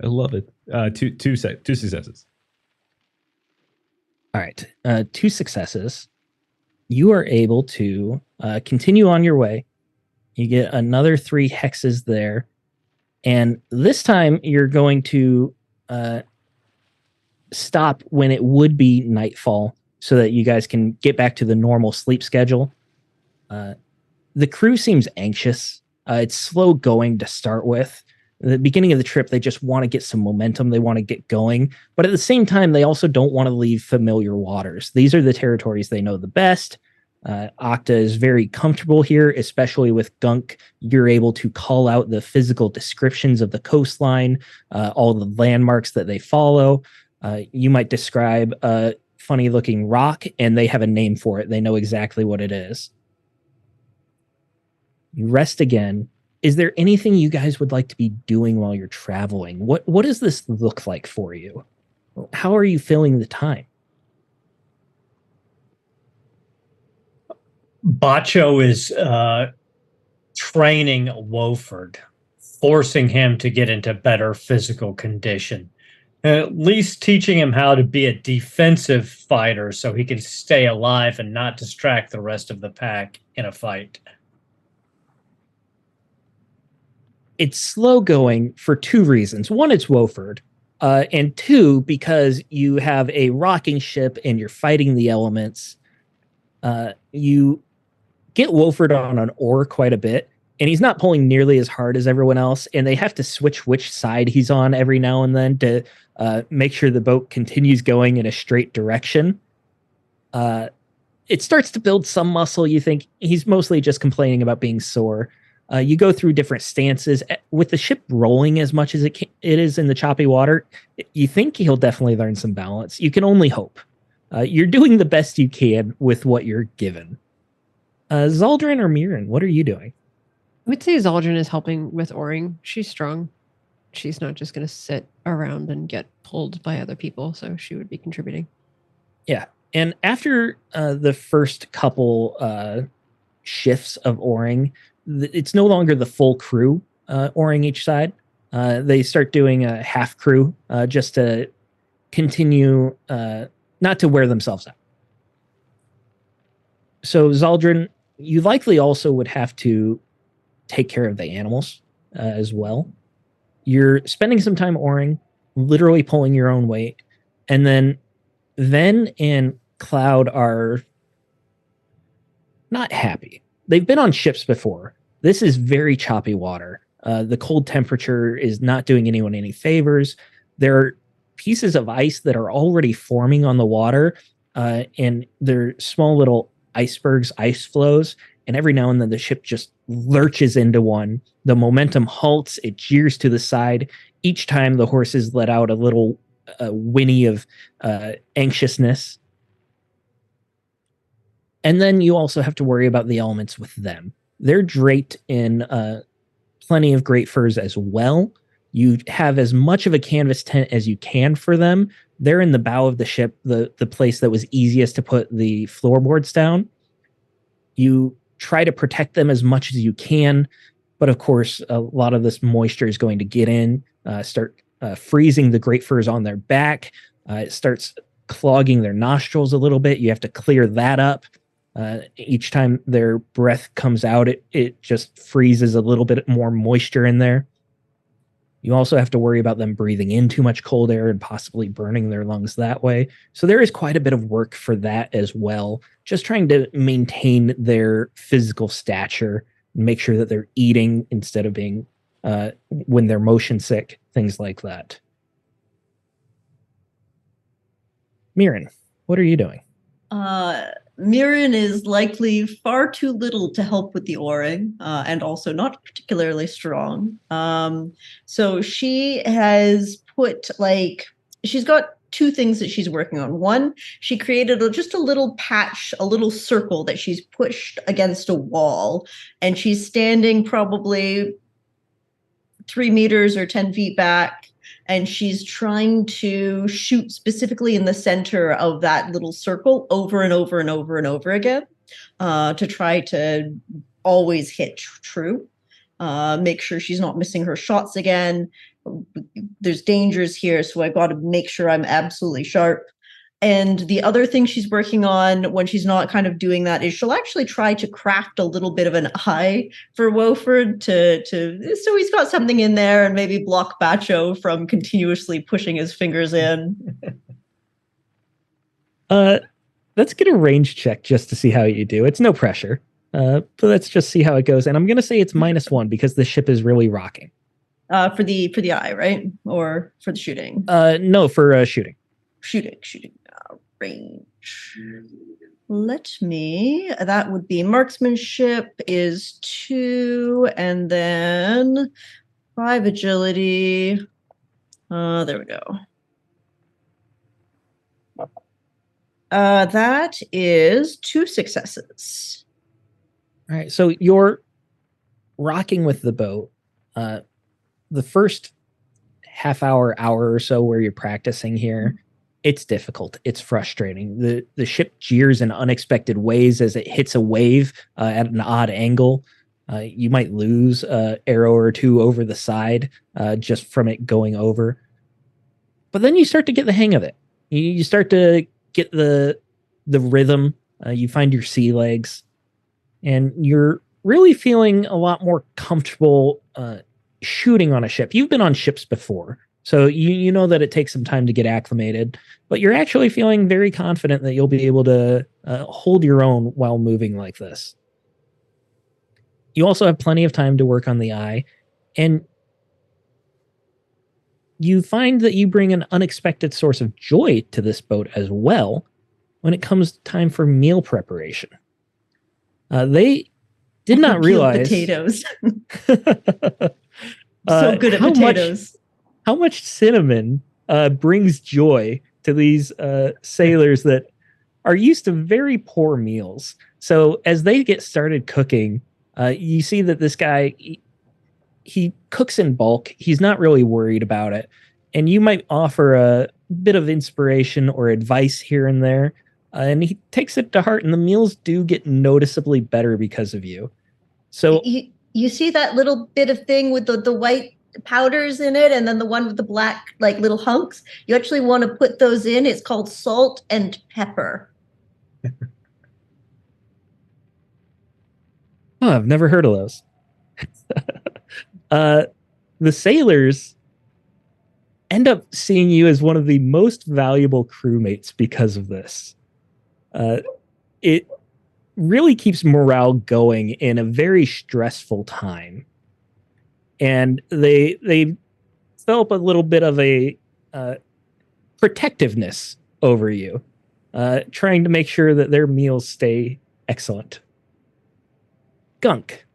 I love it. Two successes. All right. 2 successes. You are able to continue on your way. You get another 3 hexes there. And this time you're going to stop when it would be nightfall so that you guys can get back to the normal sleep schedule. The crew seems anxious. It's slow going to start with. At the beginning of the trip, they just want to get some momentum. They want to get going. But at the same time, they also don't want to leave familiar waters. These are the territories they know the best. Octa is very comfortable here, especially with Gunk. You're able to call out the physical descriptions of the coastline, all the landmarks that they follow. You might describe a funny-looking rock, and they have a name for it. They know exactly what it is. You rest again. Is there anything you guys would like to be doing while you're traveling? What does this look like for you? How are you filling the time? Bacho is training Wofford, forcing him to get into better physical condition. At least teaching him how to be a defensive fighter so he can stay alive and not distract the rest of the pack in a fight. It's slow going for 2 reasons. One, it's Wofford. And 2, because you have a rocking ship and you're fighting the elements. You get Wofford on an oar quite a bit, and he's not pulling nearly as hard as everyone else, and they have to switch which side he's on every now and then to make sure the boat continues going in a straight direction. it starts to build some muscle. You think he's mostly just complaining about being sore. You go through different stances with the ship rolling as much as it is in the choppy water. You think he'll definitely learn some balance. You can only hope. You're doing the best you can with what you're given. Zaldrin or Mirren, what are you doing? I would say Zaldrin is helping with oaring. She's strong. She's not just going to sit around and get pulled by other people, so she would be contributing. Yeah. And after the first couple shifts of oaring, it's no longer the full crew oaring each side. They start doing a half crew just to continue not to wear themselves out. So Zaldrin, you likely also would have to take care of the animals as well. You're spending some time oaring, literally pulling your own weight, and then Ven and Cloud are not happy. They've been on ships before. This is very choppy water. The cold temperature is not doing anyone any favors. There are pieces of ice that are already forming on the water, and they're small little icebergs, ice flows, and every now and then the ship just lurches into one. The momentum halts, it jeers to the side. Each time the horses let out a little whinny of anxiousness. And then you also have to worry about the elements with them. They're draped in plenty of great furs as well. You have as much of a canvas tent as you can for them. They're in the bow of the ship, the place that was easiest to put the floorboards down. You try to protect them as much as you can, but of course, a lot of this moisture is going to get in, start freezing the great furs on their back. It starts clogging their nostrils a little bit. You have to clear that up. Each time their breath comes out, it just freezes a little bit more moisture in there. You also have to worry about them breathing in too much cold air and possibly burning their lungs that way. So there is quite a bit of work for that as well. Just trying to maintain their physical stature and make sure that they're eating instead of being when they're motion sick, things like that. Mirren, what are you doing? Mirren is likely far too little to help with the oaring, and also not particularly strong. So she has put she's got two things that she's working on. One, she created just a little patch, a little circle that she's pushed against a wall, and she's standing probably 3 meters or 10 feet back. And she's trying to shoot specifically in the center of that little circle over and over and over and over again, to try to always hit true. Make sure she's not missing her shots again. There's dangers here, so I've got to make sure I'm absolutely sharp. And the other thing she's working on when she's not kind of doing that is she'll actually try to craft a little bit of an eye for Wofford so he's got something in there and maybe block Bacho from continuously pushing his fingers in. Let's get a range check just to see how you do. It's no pressure, but let's just see how it goes. And I'm going to say it's -1 because the ship is really rocking. For the eye, right? Or for the shooting? No, for shooting. Shooting. Range. That would be marksmanship is 2, and then 5 agility. There we go. That is 2 successes. All right, so you're rocking with the boat. The first half hour or so where you're practicing here, it's difficult. It's frustrating. The ship jeers in unexpected ways as it hits a wave at an odd angle. You might lose an arrow or two over the side just from it going over. But then you start to get the hang of it. You start to get the rhythm. You find your sea legs. And you're really feeling a lot more comfortable shooting on a ship. You've been on ships before. So you know that it takes some time to get acclimated, but you're actually feeling very confident that you'll be able to hold your own while moving like this. You also have plenty of time to work on the eye, and you find that you bring an unexpected source of joy to this boat as well when it comes time for meal preparation. They did not Peeled realize potatoes. uh, So good at how potatoes. how much cinnamon brings joy to these sailors that are used to very poor meals. So as they get started cooking, you see that this guy he cooks in bulk. He's not really worried about it, and you might offer a bit of inspiration or advice here and there, and he takes it to heart. And the meals do get noticeably better because of you. So You see that little bit of thing with the white powders in it, and then the one with the black like little hunks. You actually want to put those in. It's called salt and pepper. oh, I've never heard of those. The sailors end up seeing you as one of the most valuable crewmates because of this. It really keeps morale going in a very stressful time. And they develop a little bit of a protectiveness over you, trying to make sure that their meals stay excellent. Gunk,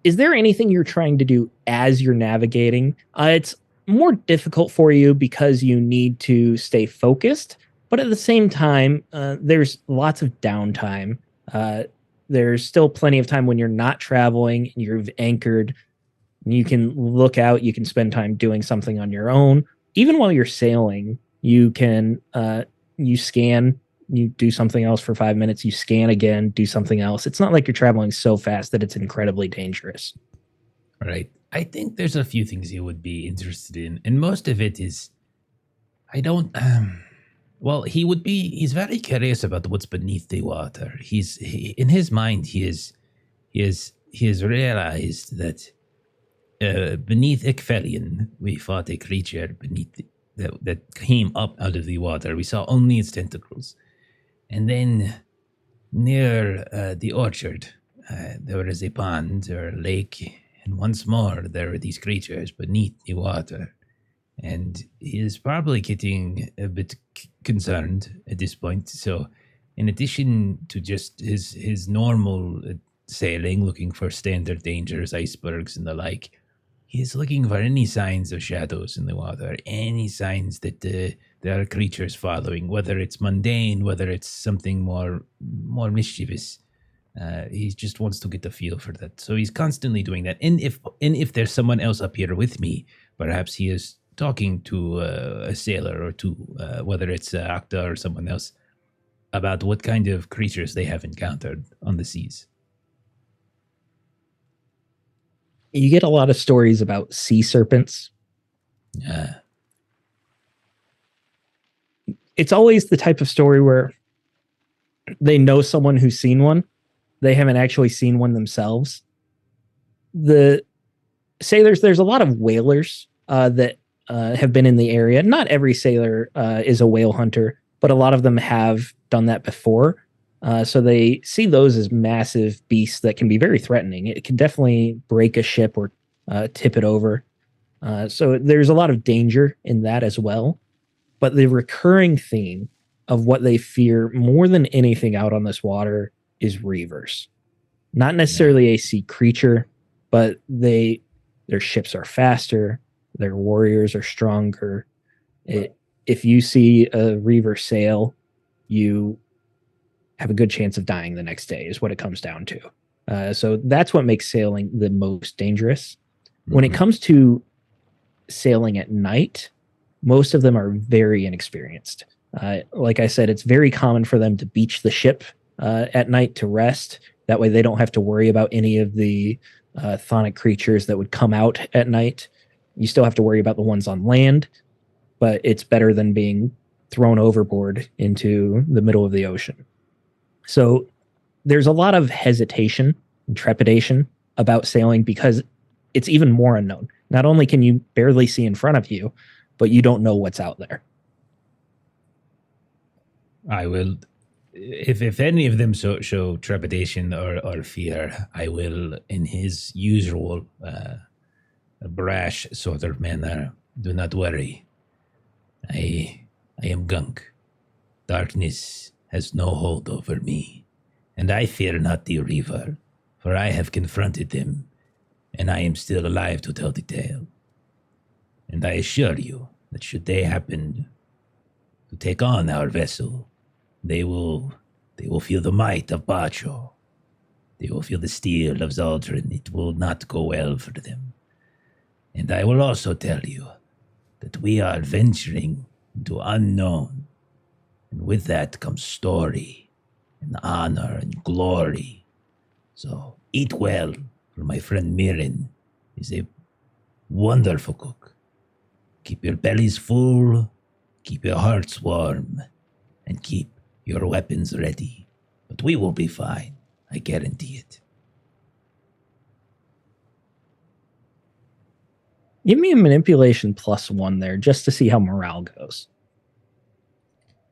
is there anything you're trying to do as you're navigating? It's more difficult for you because you need to stay focused, but at the same time, there's lots of downtime. There's still plenty of time when you're not traveling and you've anchored. You can look out, you can spend time doing something on your own. Even while you're sailing, you can you scan, you do something else for 5 minutes, you scan again, do something else. It's not like you're traveling so fast that it's incredibly dangerous. All right. I think there's a few things you would be interested in, and most of it is, I don't. Well, he's very curious about what's beneath the water. In his mind, he has realized that beneath Ekfelion, we fought a creature beneath that came up out of the water. We saw only its tentacles. And then near the orchard, there was a pond or a lake, and once more there were these creatures beneath the water. And he is probably getting a bit concerned at this point. So in addition to just his normal sailing, looking for standard dangers, icebergs and the like, he's looking for any signs of shadows in the water, any signs that there are creatures following, whether it's mundane, whether it's something more mischievous. He just wants to get a feel for that. So he's constantly doing that. And if there's someone else up here with me, perhaps he is talking to a sailor or two, whether it's Akta or someone else, about what kind of creatures they have encountered on the seas. You get a lot of stories about sea serpents. It's always the type of story where they know someone who's seen one. They haven't actually seen one themselves. The sailors, there's a lot of whalers that have been in the area. Not every sailor is a whale hunter, but a lot of them have done that before. So they see those as massive beasts that can be very threatening. It can definitely break a ship or tip it over. So there's a lot of danger in that as well. But the recurring theme of what they fear more than anything out on this water is reavers. Not necessarily a sea creature, but their ships are faster, their warriors are stronger. If you see a reaver sail, you have a good chance of dying the next day, is what it comes down to. So that's what makes sailing the most dangerous. Mm-hmm. When it comes to sailing at night, most of them are very inexperienced. Like I said, it's very common for them to beach the ship at night to rest. That way they don't have to worry about any of the chthonic creatures that would come out at night. You still have to worry about the ones on land, but it's better than being thrown overboard into the middle of the ocean. So there's a lot of hesitation and trepidation about sailing because it's even more unknown. Not only can you barely see in front of you, but you don't know what's out there. I will, if any of them show trepidation or fear, I will, in his usual brash sort of manner, do not worry. I am Gunk. Darkness has no hold over me, and I fear not the Reaver, for I have confronted them, and I am still alive to tell the tale. And I assure you that should they happen to take on our vessel, they will feel the might of Bacho. They will feel the steel of Zaldrin. It will not go well for them. And I will also tell you that we are venturing into unknown. And with that comes story and honor and glory. So eat well, for my friend Mirren is a wonderful cook. Keep your bellies full, keep your hearts warm, and keep your weapons ready. But we will be fine. I guarantee it. Give me a manipulation +1 there, just to see how morale goes.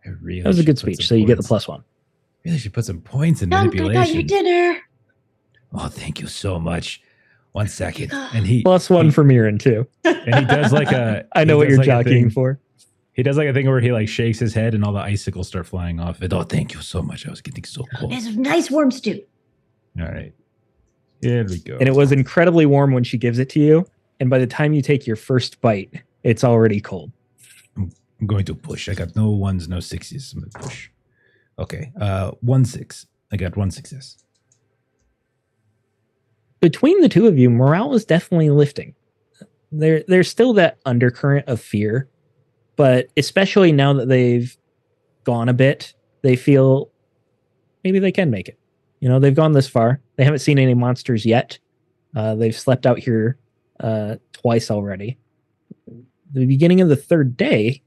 Really That was a good speech, so you get the +1. Really should put some points in Gunk, I got your manipulation. dinner. Oh, thank you so much. 1 second. And he +1 for Mirren, too. and he does like a. I know he what does you're like a jockeying thing- for. He does like a thing where he like shakes his head and all the icicles start flying off it. Oh, thank you so much. I was getting so cold. It's a nice warm stew. All right, here we go. And it was incredibly warm when she gives it to you. And by the time you take your first bite, it's already cold. I'm going to push. I got no 1s, no 6s. I'm going to push. Okay, 1 6. I got 1 success. Between the two of you, morale is definitely lifting. There's still that undercurrent of fear, but especially now that they've gone a bit, they feel maybe they can make it. You know, they've gone this far. They haven't seen any monsters yet. They've slept out here twice already. The beginning of the third day,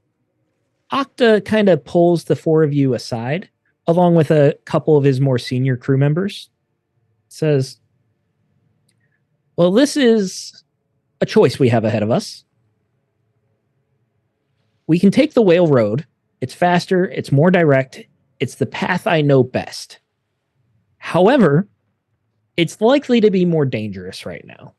Octa kind of pulls the four of you aside, along with a couple of his more senior crew members. Says, well, this is a choice we have ahead of us. We can take the Whale Road. It's faster, it's more direct, it's the path I know best. However, it's likely to be more dangerous right now.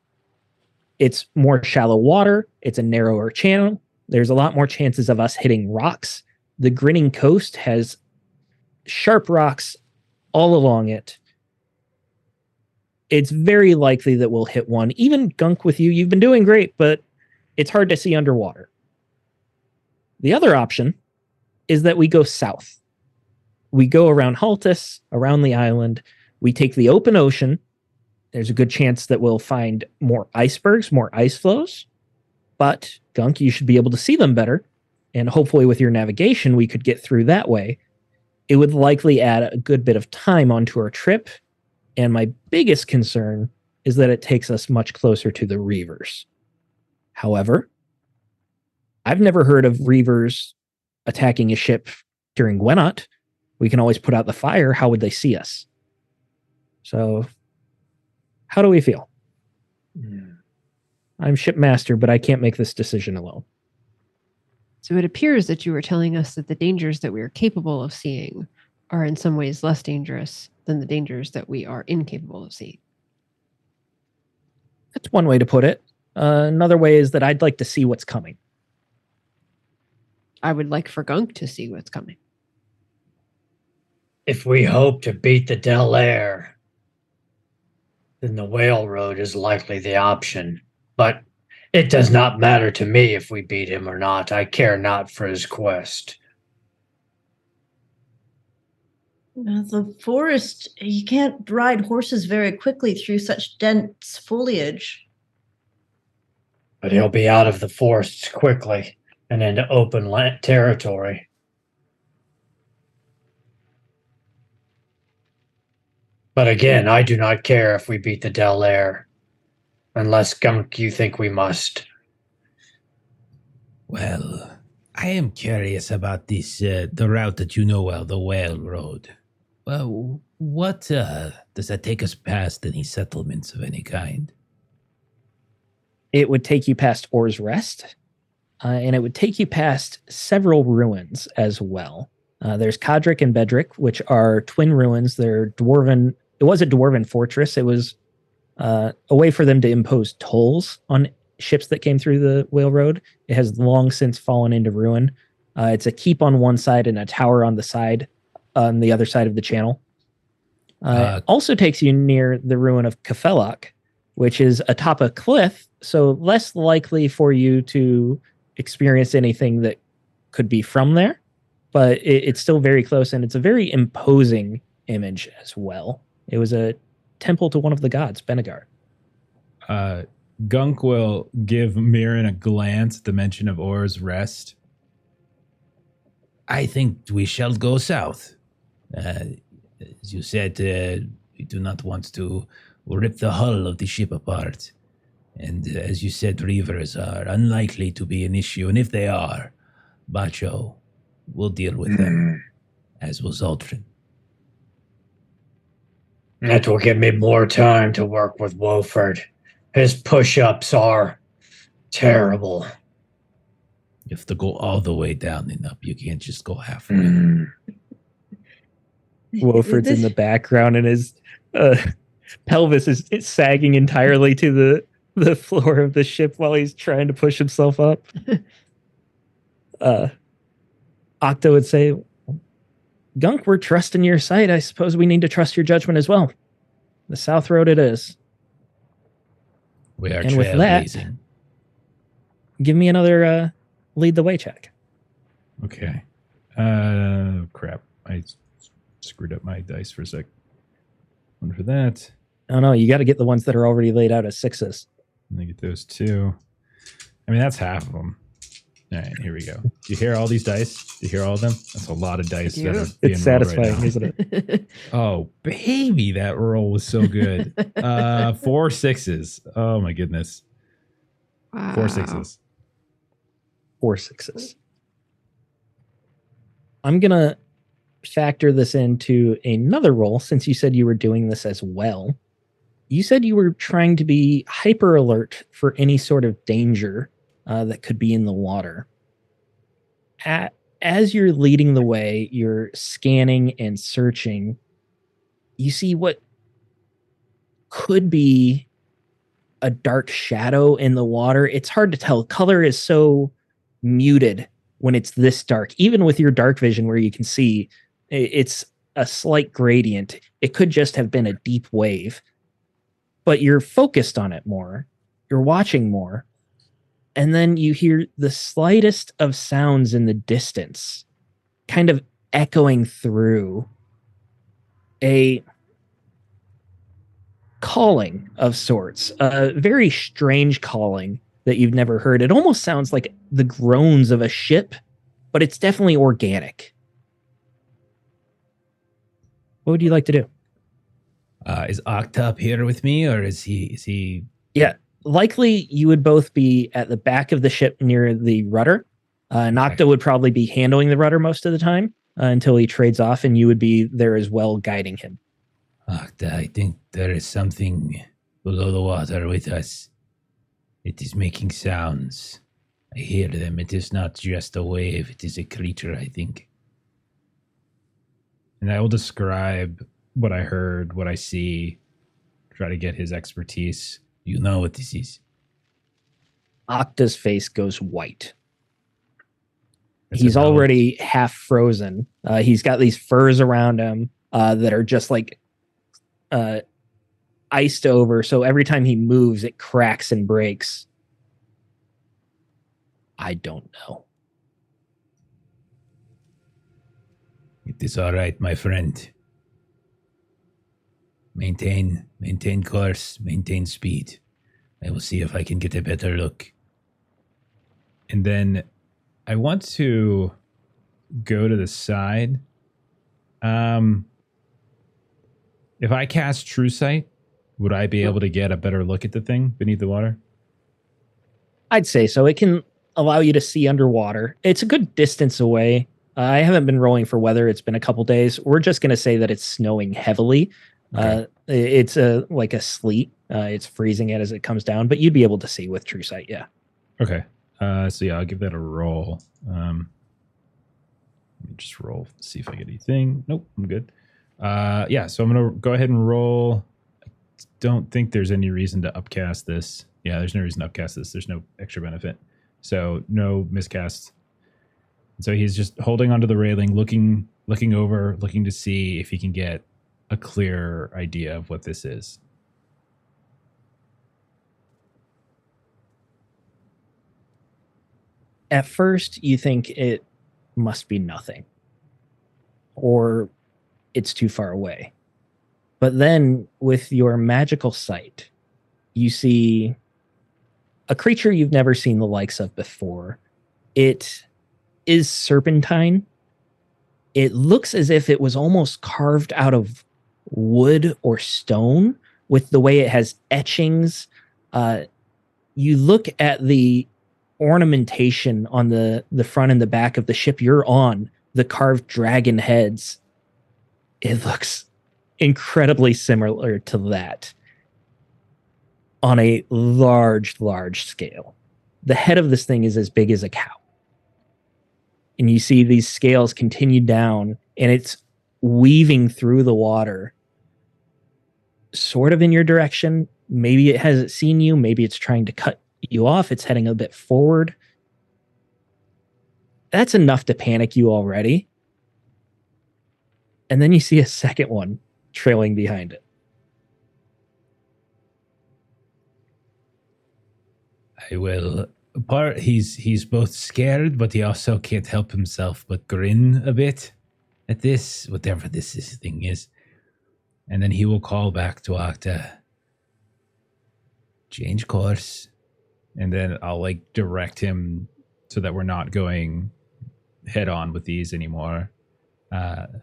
It's more shallow water, it's a narrower channel, there's a lot more chances of us hitting rocks. The grinning coast has sharp rocks all along it. It's very likely that we'll hit one. Even Gunk with you, you've been doing great, but it's hard to see underwater. The other option is that we go south. We go around Haltis, around the island. We take the open ocean. There's a good chance that we'll find more icebergs, more ice flows. But, Gunk, you should be able to see them better. And hopefully with your navigation, we could get through that way. It would likely add a good bit of time onto our trip. And my biggest concern is that it takes us much closer to the Reavers. However, I've never heard of Reavers attacking a ship during Gwenot. We can always put out the fire. How would they see us? So, how do we feel? I'm shipmaster, but I can't make this decision alone. So it appears that you were telling us that the dangers that we are capable of seeing are in some ways less dangerous than the dangers that we are incapable of seeing. That's one way to put it. Another way is that I'd like to see what's coming. I would like for Gunk to see what's coming. If we hope to beat the Del Air, then the Whale Road is likely the option. But it does not matter to me if we beat him or not. I care not for his quest. The forest, you can't ride horses very quickly through such dense foliage. But he'll be out of the forests quickly and into open land territory. But again, I do not care if we beat the Del Air. Unless, Gunk, you think we must. Well, I am curious about this, the route that you know well, the Whale Road. Well, what does that take us past any settlements of any kind? It would take you past Orr's Rest, and it would take you past several ruins as well. There's Cadric and Bedrick, which are twin ruins. They're dwarven. It was a dwarven fortress. It was a way for them to impose tolls on ships that came through the Whale Road. It has long since fallen into ruin. It's a keep on one side and a tower on the other side of the channel. It also takes you near the ruin of Kafelok, which is atop a cliff, so less likely for you to experience anything that could be from there, but it's still very close, and it's a very imposing image as well. It was a temple to one of the gods, Benegar. Gunk will give Mirren a glance at the mention of Or's Rest. I think we shall go south. As you said, we do not want to rip the hull of the ship apart. And as you said, rivers are unlikely to be an issue. And if they are, Bacho will deal with them, as will Zaldrin. That will give me more time to work with Wolford. His push-ups are terrible. You have to go all the way down and up. You can't just go halfway. Wolford's in the background, and his pelvis is sagging entirely to the floor of the ship while he's trying to push himself up. Octo would say, Gunk, we're trusting your sight. I suppose we need to trust your judgment as well. The South Road it is. We are and with that, give me another lead the way check. Okay. Crap. I screwed up my dice for a sec. One for that. Oh no, you got to get the ones that are already laid out as sixes. And I get those two. I mean, that's half of them. All right, here we go. Do you hear all these dice? Do you hear all of them? That's a lot of dice. That are being it's satisfying, rolled right isn't it? Oh, baby, that roll was so good. 4 sixes. Oh, my goodness. Wow. 4 sixes. 4 sixes. I'm going to factor this into another roll since you said you were doing this as well. You said you were trying to be hyper alert for any sort of danger that could be in the water. As you're leading the way, you're scanning and searching, you see what could be a dark shadow in the water. It's hard to tell. Color is so muted when it's this dark. Even with your dark vision where you can see, it's a slight gradient. It could just have been a deep wave. But you're focused on it more. You're watching more. And then you hear the slightest of sounds in the distance, kind of echoing through a calling of sorts, a very strange calling that you've never heard. It almost sounds like the groans of a ship, but it's definitely organic. What would you like to do? Is Octa up here with me, or is he? Yeah. Likely you would both be at the back of the ship near the rudder. Nocta would probably be handling the rudder most of the time until he trades off, and you would be there as well guiding him. Octa, I think there is something below the water with us. It is making sounds. I hear them. It is not just a wave. It is a creature, I think. And I will describe what I heard, what I see, try to get his expertise. You know what this is. Octa's face goes white. He's already half frozen. He's got these furs around him that are just like iced over. So every time he moves, it cracks and breaks. I don't know. It is all right, my friend. Maintain course, maintain speed. I will see if I can get a better look. And then I want to go to the side. If I cast True Sight, would I be able to get a better look at the thing beneath the water? I'd say so. It can allow you to see underwater. It's a good distance away. I haven't been rolling for weather. It's been a couple days. We're just going to say that it's snowing heavily. Okay. It's like a sleet. It's freezing it as it comes down, but you'd be able to see with True Sight, yeah. Okay. So yeah, I'll give that a roll. Let me just roll, see if I get anything. Nope, I'm good. Yeah, so I'm going to go ahead and roll. I don't think there's any reason to upcast this. Yeah, there's no reason to upcast this. There's no extra benefit. So no miscast. So he's just holding onto the railing, looking over, looking to see if he can get a clear idea of what this is. At first, you think it must be nothing, or it's too far away. But then, with your magical sight, you see a creature you've never seen the likes of before. It is serpentine. It looks as if it was almost carved out of wood or stone, with the way it has etchings. You look at the ornamentation on the front and the back of the ship you're on, the carved dragon heads. It looks incredibly similar to that on a large scale. The head of this thing is as big as a cow. And you see these scales continue down, and it's weaving through the water, sort of in your direction. Maybe it hasn't seen you. Maybe it's trying to cut you off. It's heading a bit forward. That's enough to panic you already. And then you see a second one trailing behind it. I will. He's both scared, but he also can't help himself but grin a bit at this, whatever this thing is. And then he will call back to Octa. Change course. And then I'll like direct him so that we're not going head on with these anymore. And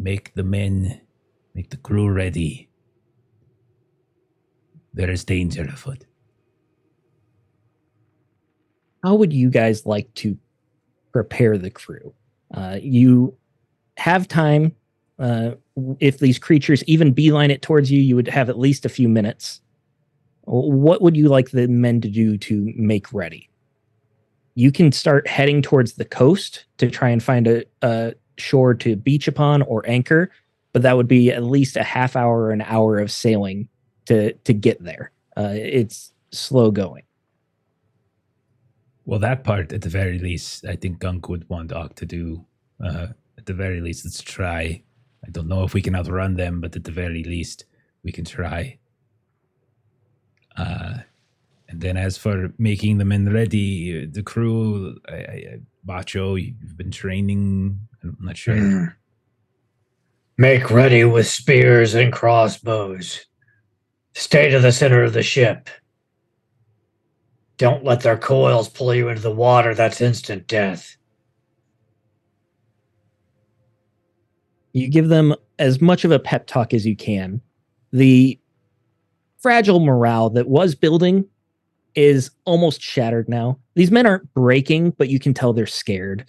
make the crew ready. There is danger afoot. How would you guys like to prepare the crew? You have time. If these creatures even beeline it towards you, you would have at least a few minutes. What would you like the men to do to make ready? You can start heading towards the coast to try and find a shore to beach upon or anchor, but that would be at least a half hour or an hour of sailing to get there. It's slow going. Well, that part, at the very least, I think Gunk would want Ock to do. At the very least, let's try. I don't know if we can outrun them, but at the very least, we can try. And then as for making the men ready, the crew, Bacho, you've been training. I'm not sure. Make ready with spears and crossbows. Stay to the center of the ship. Don't let their coils pull you into the water. That's instant death. You give them as much of a pep talk as you can. The fragile morale that was building is almost shattered now. These men aren't breaking, but you can tell they're scared.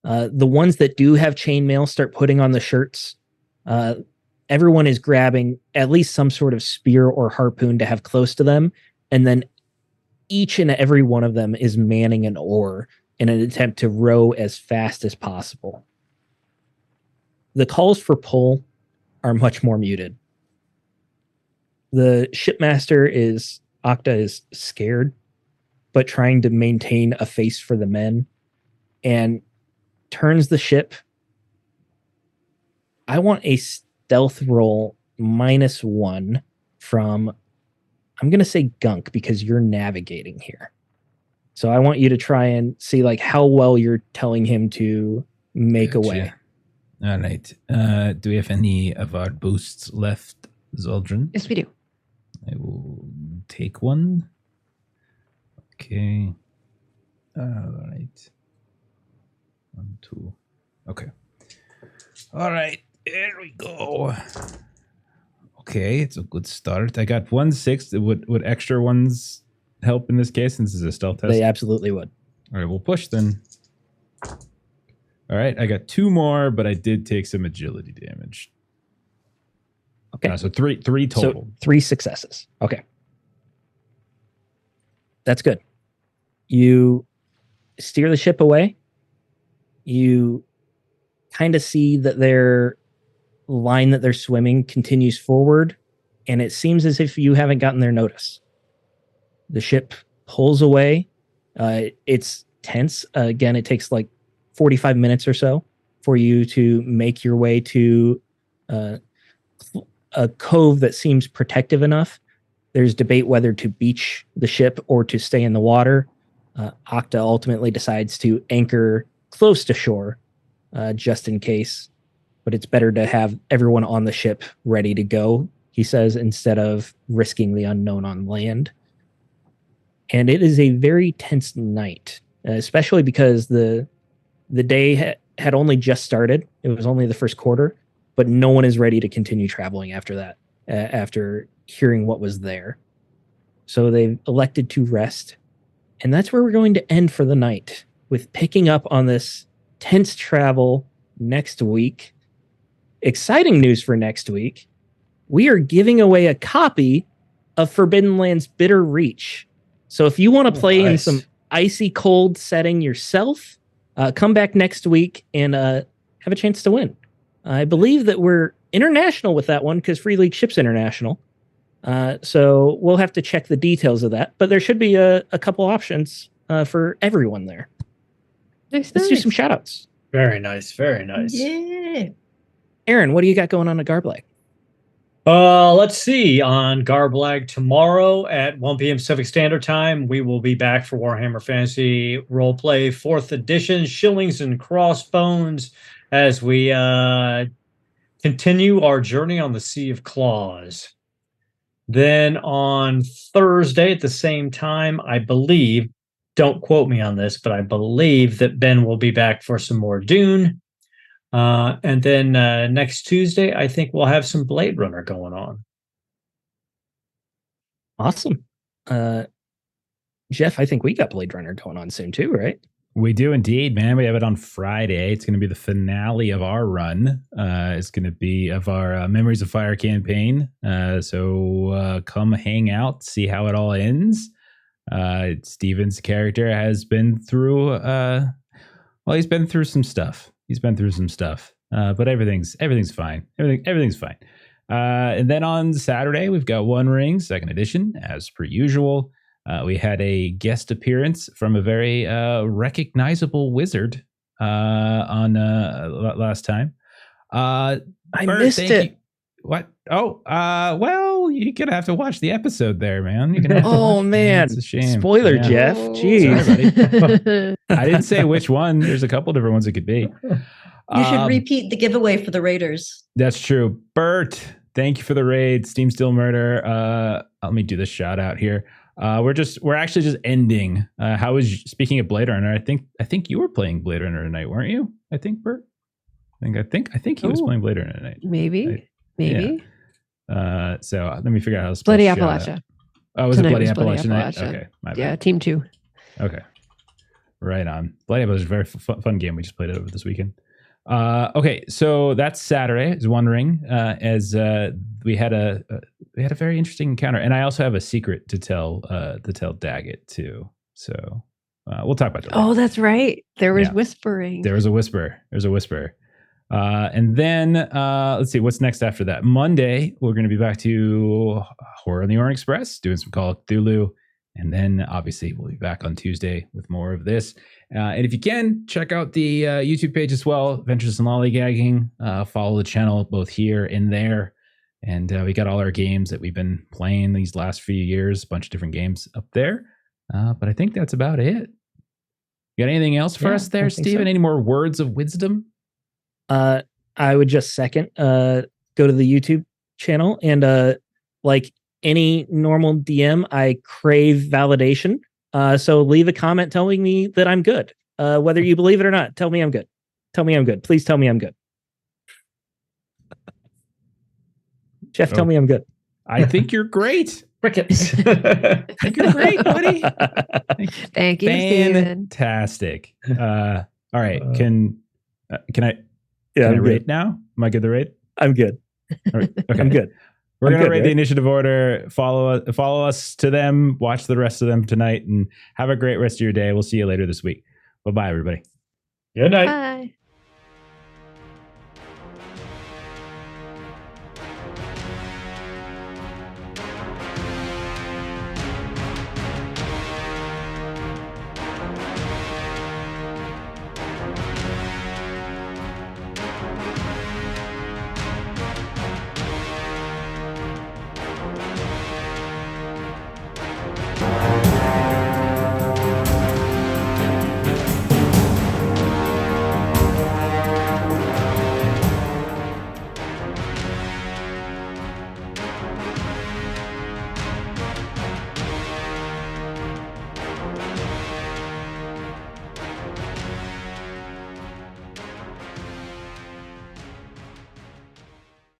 The ones that do have chainmail start putting on the shirts. Everyone is grabbing at least some sort of spear or harpoon to have close to them, and then each and every one of them is manning an oar in an attempt to row as fast as possible. The calls for pull are much more muted. The shipmaster Octa is scared, but trying to maintain a face for the men, and turns the ship. I want a stealth roll -1 from, I'm going to say Gunk, because you're navigating here. So I want you to try and see like how well you're telling him to make a way. All right. Do we have any of our boosts left, Zoldrin? Yes, we do. I will take one. Okay. All right. 1, 2. Okay. All right. There we go. Okay, it's a good start. I got 1/6. Would extra ones help in this case since this is a stealth test? They absolutely would. All right, we'll push then. All right, I got 2 more, but I did take some agility damage. Okay. So three total. So 3 successes. Okay. That's good. You steer the ship away. You kind of see that their line that they're swimming continues forward, and it seems as if you haven't gotten their notice. The ship pulls away. It's tense. Again, it takes like 45 minutes or so for you to make your way to a cove that seems protective enough. There's debate whether to beach the ship or to stay in the water. Octa ultimately decides to anchor close to shore just in case, but it's better to have everyone on the ship ready to go, he says, instead of risking the unknown on land. And it is a very tense night, especially because the day had only just started. It was only the first quarter, but no one is ready to continue traveling after that, after hearing what was there. So they've elected to rest. And that's where we're going to end for the night, with picking up on this tense travel next week. Exciting news for next week. We are giving away a copy of Forbidden Lands Bitter Reach. So if you want to play in some icy cold setting yourself, come back next week and have a chance to win. I believe that we're international with that one because Free League ships international. So we'll have to check the details of that, but there should be a couple options for everyone there. Nice, Let's do some shout outs. Very nice. Very nice. Yeah. Aaron, what do you got going on at Garblag? Let's see. On Garblag tomorrow at 1 p.m. Pacific Standard Time, we will be back for Warhammer Fantasy Roleplay 4th Edition, Shillings and Crossbones, as we continue our journey on the Sea of Claws. Then on Thursday at the same time, I believe, don't quote me on this, but I believe that Ben will be back for some more Dune. And then next Tuesday, I think we'll have some Blade Runner going on. Awesome. Jeff, I think we got Blade Runner going on soon too, right? We do indeed, man. We have it on Friday. It's going to be the finale of our run. It's going to be of our Memories of Fire campaign. So come hang out, see how it all ends. Steven's character has been through, he's been through some stuff. But everything's fine. Everything's fine. And then on Saturday, we've got One Ring, 2nd edition, as per usual. We had a guest appearance from a very recognizable wizard on last time. I missed it. What? Oh, well, you're gonna have to watch the episode there, man. You're gonna have to Oh watch it. man, It's a shame. Spoiler, Yeah. Jeff. Jeez. Sorry, buddy. I didn't say which one. There's a couple different ones it could be. You should repeat the giveaway for the Raiders. That's true. Bert, thank you for the raid. Steam Still Murder. Let me do this shout out here. We're actually just ending. How was, speaking of Blade Runner? I think you were playing Blade Runner tonight, weren't you? I think Bert. I think he was playing Blade Runner tonight. Maybe. Yeah. So let me figure out how to spell Bloody shout Appalachia. out. Oh, was it Tonight Bloody was Bloody Appalachia night? Appalachia. Okay, my bad. Yeah, team 2. Okay, right on. Bloody Appalachia is a very fun game. We just played it over this weekend. Okay, so that's Saturday. Is One Ring. As we had a very interesting encounter, and I also have a secret to tell Daggett too. So we'll talk about that. Oh, that's right. There was Yeah. whispering. There was a whisper. And then let's see what's next after that. Monday, we're going to be back to Horror on the Orient Express, doing some Call of Cthulhu. And then obviously we'll be back on Tuesday with more of this. And if you can, check out the YouTube page as well, Adventures in Lollygagging. Follow the channel both here and there. And we got all our games that we've been playing these last few years, a bunch of different games up there. But I think that's about it. You got anything else for us there, Steven? So. Any more words of wisdom? I would just second, go to the YouTube channel and like any normal DM, I crave validation. So leave a comment telling me that I'm good. Whether you believe it or not, tell me I'm good. Tell me I'm good. Please tell me I'm good. Jeff, tell me I'm good. I think you're great. Crickets. I think you're great, buddy. Thank you, Steven. Fantastic. All right. Can I Yeah, I'm rate good. now? Am I good to rate? I'm good. All right, okay. I'm good. We're I'm going to good, rate the right? initiative order. Follow us to them. Watch the rest of them tonight, and have a great rest of your day. We'll see you later this week. Bye-bye, everybody. Good night. Bye.